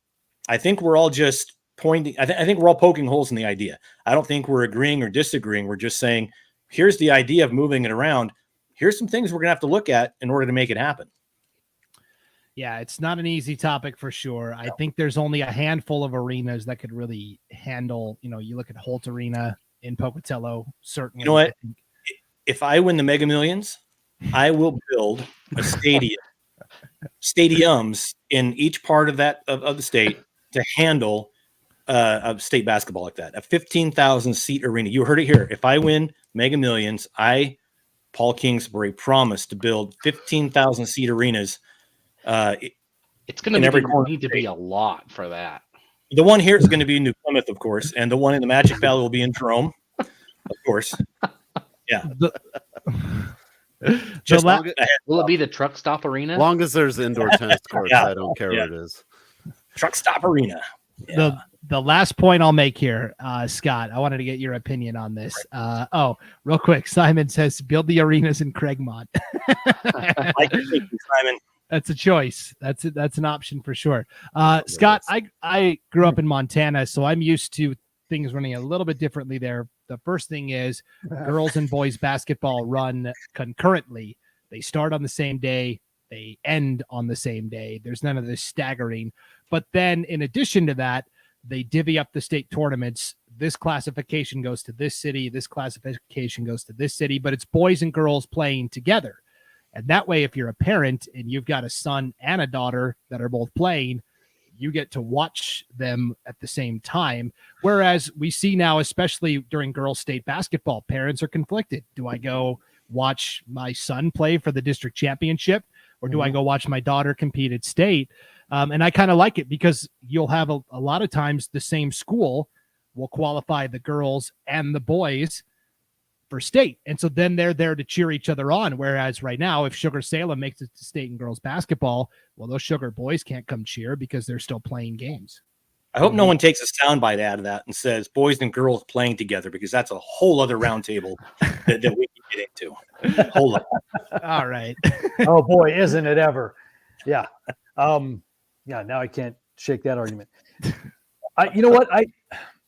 [SPEAKER 2] I think we're all just pointing. I think we're all poking holes in the idea. I don't think we're agreeing or disagreeing. We're just saying, here's the idea of moving it around. Here's some things we're going to have to look at in order to make it happen.
[SPEAKER 1] Yeah, it's not an easy topic for sure. I think there's only a handful of arenas that could really handle, you look at Holt Arena in Pocatello, certainly.
[SPEAKER 2] You know what? If I win the Mega Millions, I will build a stadiums in each part of that of the state to handle a state basketball like that. A 15,000 seat arena. You heard it here. If I win Mega Millions, Paul Kingsbury, promised to build 15,000 seat arenas.
[SPEAKER 3] It's going to need to be a lot for that.
[SPEAKER 2] The one here is going to be in New Plymouth, of course, and the one in the Magic Valley will be in Jerome, of course. Yeah.
[SPEAKER 3] Will it be the truck stop arena?
[SPEAKER 4] Long as there's indoor tennis courts,
[SPEAKER 2] Yeah.
[SPEAKER 4] I don't care what it is.
[SPEAKER 2] Truck stop arena.
[SPEAKER 1] The last point I'll make here, Scott, I wanted to get your opinion on this. Real quick, Simon says build the arenas in Craigmont.
[SPEAKER 2] I can take you, Simon.
[SPEAKER 1] That's a choice. That's an option for sure. Scott, I grew up in Montana, so I'm used to things running a little bit differently there. The first thing is girls and boys basketball run concurrently. They start on the same day. They end on the same day. There's none of this staggering. But then in addition to that, they divvy up the state tournaments. This classification goes to this city. This classification goes to this city, but it's boys and girls playing together. And that way, if you're a parent and you've got a son and a daughter that are both playing, you get to watch them at the same time. Whereas we see now, especially during girls' state basketball, parents are conflicted. Do I go watch my son play for the district championship, or do I go watch my daughter compete at state? And I kind of like it because you'll have a lot of times the same school will qualify the girls and the boys for state. And so then they're there to cheer each other on. Whereas right now, if Sugar Salem makes it to state in girls basketball, well, those Sugar boys can't come cheer because they're still playing games.
[SPEAKER 2] I hope no one takes a soundbite out of that and says boys and girls playing together, because that's a whole other roundtable that we can get into. Hold on.
[SPEAKER 1] All right.
[SPEAKER 5] Oh boy, isn't it ever? Yeah. Now I can't shake that argument. You know what?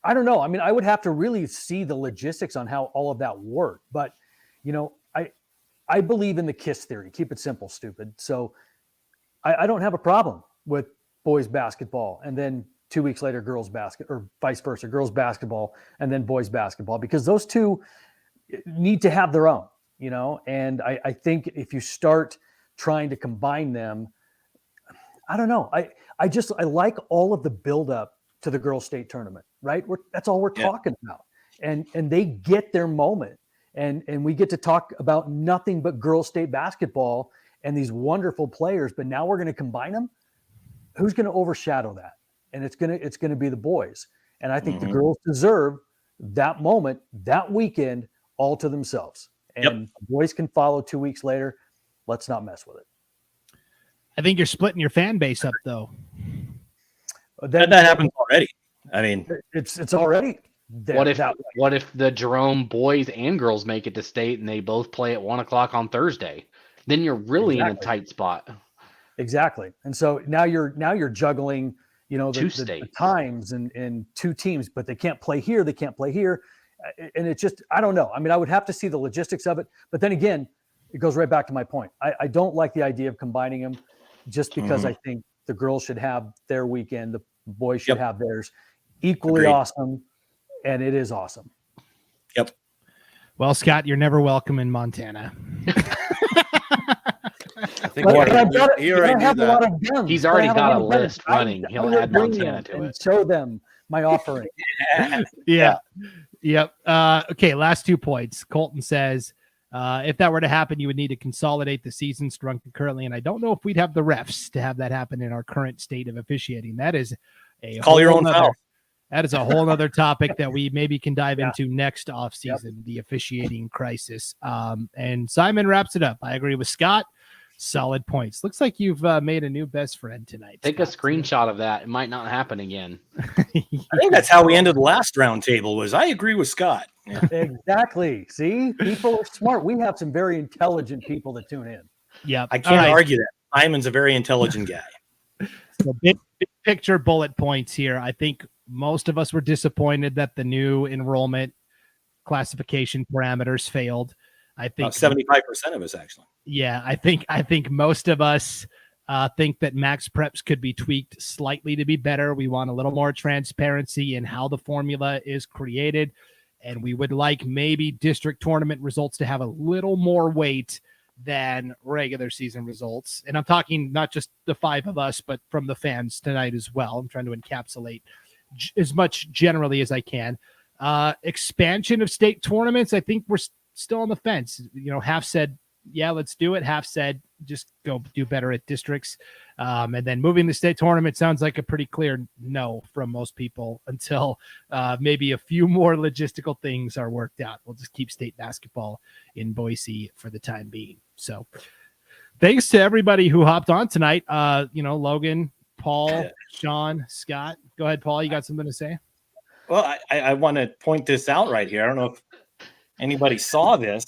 [SPEAKER 5] I don't know. I mean, I would have to really see the logistics on how all of that worked. But, I believe in the KISS theory. Keep it simple, stupid. So I don't have a problem with boys basketball and then 2 weeks later, girls basketball, or vice versa, girls basketball and then boys basketball, because those two need to have their own, and I think if you start trying to combine them, I don't know. I like all of the buildup to the girls' state tournament, right? That's all we're talking about. And they get their moment. And we get to talk about nothing but girls' state basketball and these wonderful players. But now we're going to combine them. Who's going to overshadow that? And it's going to be the boys. And I think the girls deserve that moment, that weekend, all to themselves. And the boys can follow 2 weeks later. Let's not mess with it.
[SPEAKER 1] I think you're splitting your fan base up, though.
[SPEAKER 2] That happens already. I mean,
[SPEAKER 5] it's already.
[SPEAKER 3] What if the Jerome boys and girls make it to state and they both play at 1:00 on Thursday? Then you're really in a tight spot.
[SPEAKER 5] Exactly. And so now you're juggling, the times and two teams, but they can't play here. They can't play here. And it's just, I don't know. I mean, I would have to see the logistics of it. But then again, it goes right back to my point. I don't like the idea of combining them just because I think the girls should have their weekend. The boys should have theirs. Equally awesome. And it is awesome.
[SPEAKER 2] Yep.
[SPEAKER 1] Well, Scott, you're never welcome in Montana.
[SPEAKER 4] I think he already knew that.
[SPEAKER 3] He's already got a list running. He'll add Montana to it.
[SPEAKER 5] Show them my offering.
[SPEAKER 1] Yeah. Yep. Okay, last 2 points. Colton says, if that were to happen, you would need to consolidate the seasons run concurrently. And I don't know if we'd have the refs to have that happen in our current state of officiating. That is
[SPEAKER 2] call your own foul.
[SPEAKER 1] That is a whole other topic that we maybe can dive into next offseason, the officiating crisis. And Simon wraps it up. I agree with Scott. Solid points. Looks like you've made a new best friend tonight.
[SPEAKER 3] Take a screenshot of that. It might not happen again.
[SPEAKER 2] I think that's how we ended the last roundtable. Was I agree with Scott? Yeah.
[SPEAKER 5] Exactly. See, people are smart. We have some very intelligent people that tune in.
[SPEAKER 1] Yeah,
[SPEAKER 2] I can't argue that. Simon's a very intelligent guy.
[SPEAKER 1] So big picture bullet points here. I think most of us were disappointed that the new enrollment classification parameters failed. I think
[SPEAKER 2] 75% of us actually.
[SPEAKER 1] Yeah, I think most of us think that MaxPreps could be tweaked slightly to be better. We want a little more transparency in how the formula is created, and we would like maybe district tournament results to have a little more weight than regular season results. And I'm talking not just the 5 of us, but from the fans tonight as well. I'm trying to encapsulate as much generally as I can. Expansion of state tournaments, I think we're still on the fence. Half said, yeah, let's do it. Half said, just go do better at districts. And then moving the state tournament sounds like a pretty clear no from most people until maybe a few more logistical things are worked out. We'll just keep state basketball in Boise for the time being. So thanks to everybody who hopped on tonight. Logan Paul, Sean, Scott. Go ahead, Paul. You got something to say?
[SPEAKER 2] Well, I want to point this out right here. I don't know if anybody saw this.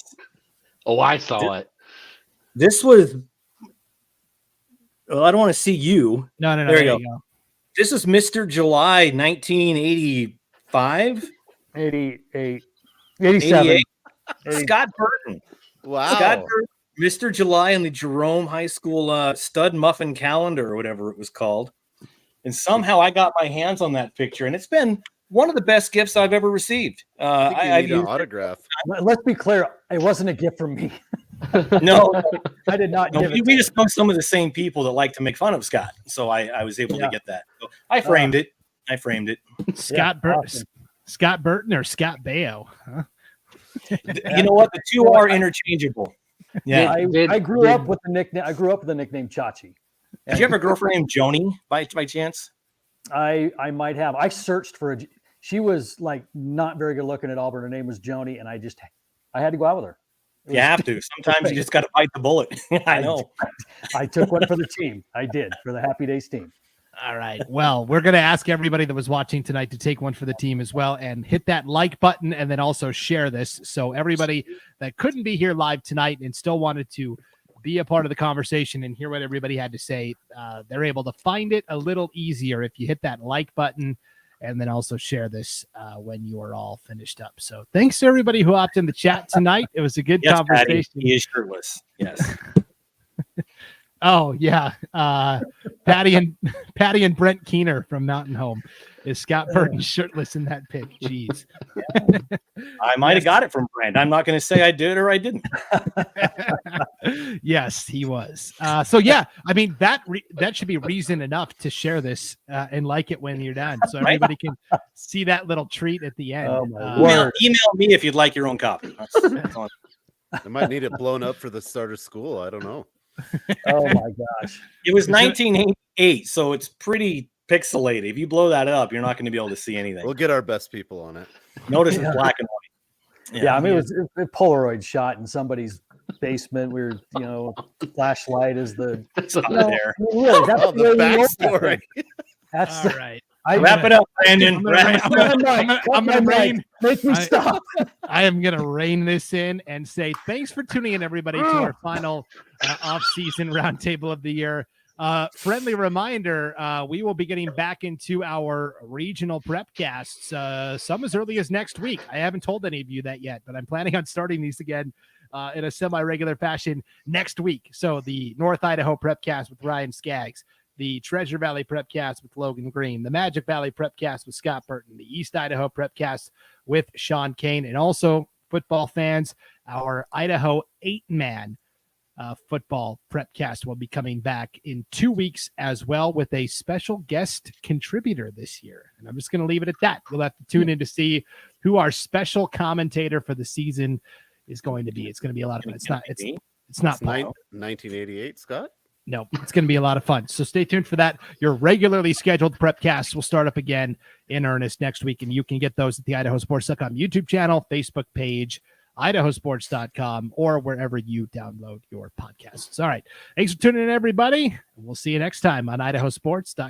[SPEAKER 3] Oh, I saw it.
[SPEAKER 2] This was. Well, I don't want to see you.
[SPEAKER 1] No.
[SPEAKER 2] There you go. This is Mr. July 1985.
[SPEAKER 5] 88, 87.
[SPEAKER 2] 88. Scott Burton.
[SPEAKER 4] Wow.
[SPEAKER 2] Scott Burton, Mr. July in the Jerome High School Stud Muffin Calendar or whatever it was called. And somehow I got my hands on that picture, and it's been one of the best gifts I've ever received.
[SPEAKER 4] I need an autograph.
[SPEAKER 5] Let's be clear. It wasn't a gift from me.
[SPEAKER 2] No,
[SPEAKER 5] I did not give it.
[SPEAKER 2] We just know some of the same people that like to make fun of Scott. So I was able to get that. So I framed it.
[SPEAKER 1] Scott Burton. Scott Burton or Scott Baio? Huh?
[SPEAKER 2] You know what? The two are interchangeable. Yeah.
[SPEAKER 5] I grew up with the nickname. I grew up with the nickname Chachi.
[SPEAKER 2] Did you have a girlfriend named Joni by chance?
[SPEAKER 5] I might have. I searched for she was like not very good looking at all, but her name was Joni, and I had to go out with her.
[SPEAKER 2] You have to. Sometimes you just got to bite the bullet. I know.
[SPEAKER 5] I took one for the team. I did, for the Happy Days team.
[SPEAKER 1] All right. Well, we're going to ask everybody that was watching tonight to take one for the team as well and hit that like button and then also share this. So everybody that couldn't be here live tonight and still wanted to be a part of the conversation and hear what everybody had to say, they're able to find it a little easier if you hit that like button and then also share this when you are all finished up. So thanks to everybody who hopped in the chat tonight. It was a good conversation.
[SPEAKER 2] Patty, he is shirtless. Yes.
[SPEAKER 1] Oh yeah. Patty and Brent Keener from Mountain Home. Is Scott Burton shirtless in that pic? Jeez.
[SPEAKER 2] I might have got it from Brent. I'm not going to say I did or I didn't.
[SPEAKER 1] Yes, he was. So yeah, I mean that should be reason enough to share this and like it when you're done, so everybody can see that little treat at the end.
[SPEAKER 2] Email me if you'd like your own copy. That's all.
[SPEAKER 4] I might need it blown up for the start of school. I don't know.
[SPEAKER 5] Oh my gosh!
[SPEAKER 2] It was 1988, so it's pretty pixelated. If you blow that up, you're not going to be able to see anything.
[SPEAKER 4] We'll get our best people on it.
[SPEAKER 2] Notice it's black and white.
[SPEAKER 5] Yeah, I mean, it was a Polaroid shot in somebody's basement. We were, flashlight is the.
[SPEAKER 2] There.
[SPEAKER 5] Really, that's
[SPEAKER 4] the backstory.
[SPEAKER 5] That's
[SPEAKER 1] all right.
[SPEAKER 2] Wrap it up, Brandon.
[SPEAKER 1] I'm gonna rein.
[SPEAKER 5] Make me stop.
[SPEAKER 1] I am gonna rein this in and say thanks for tuning in, everybody, to our final off-season roundtable of the year. Friendly reminder: we will be getting back into our regional prep casts, some as early as next week. I haven't told any of you that yet, but I'm planning on starting these again in a semi-regular fashion next week. So the North Idaho prep cast with Ryan Skaggs, the Treasure Valley Prepcast with Logan Green, the Magic Valley Prepcast with Scott Burton, the East Idaho Prepcast with Sean Kane, and also football fans, our Idaho 8-man football Prepcast will be coming back in 2 weeks as well with a special guest contributor this year. And I'm just going to leave it at that. You'll have to tune in to see who our special commentator for the season is going to be. It's going to be a lot of fun. It's not
[SPEAKER 4] 1988, Scott.
[SPEAKER 1] No, it's going to be a lot of fun. So stay tuned for that. Your regularly scheduled Prepcasts will start up again in earnest next week, and you can get those at the IdahoSports.com YouTube channel, Facebook page, IdahoSports.com, or wherever you download your podcasts. All right. Thanks for tuning in, everybody. We'll see you next time on IdahoSports.com.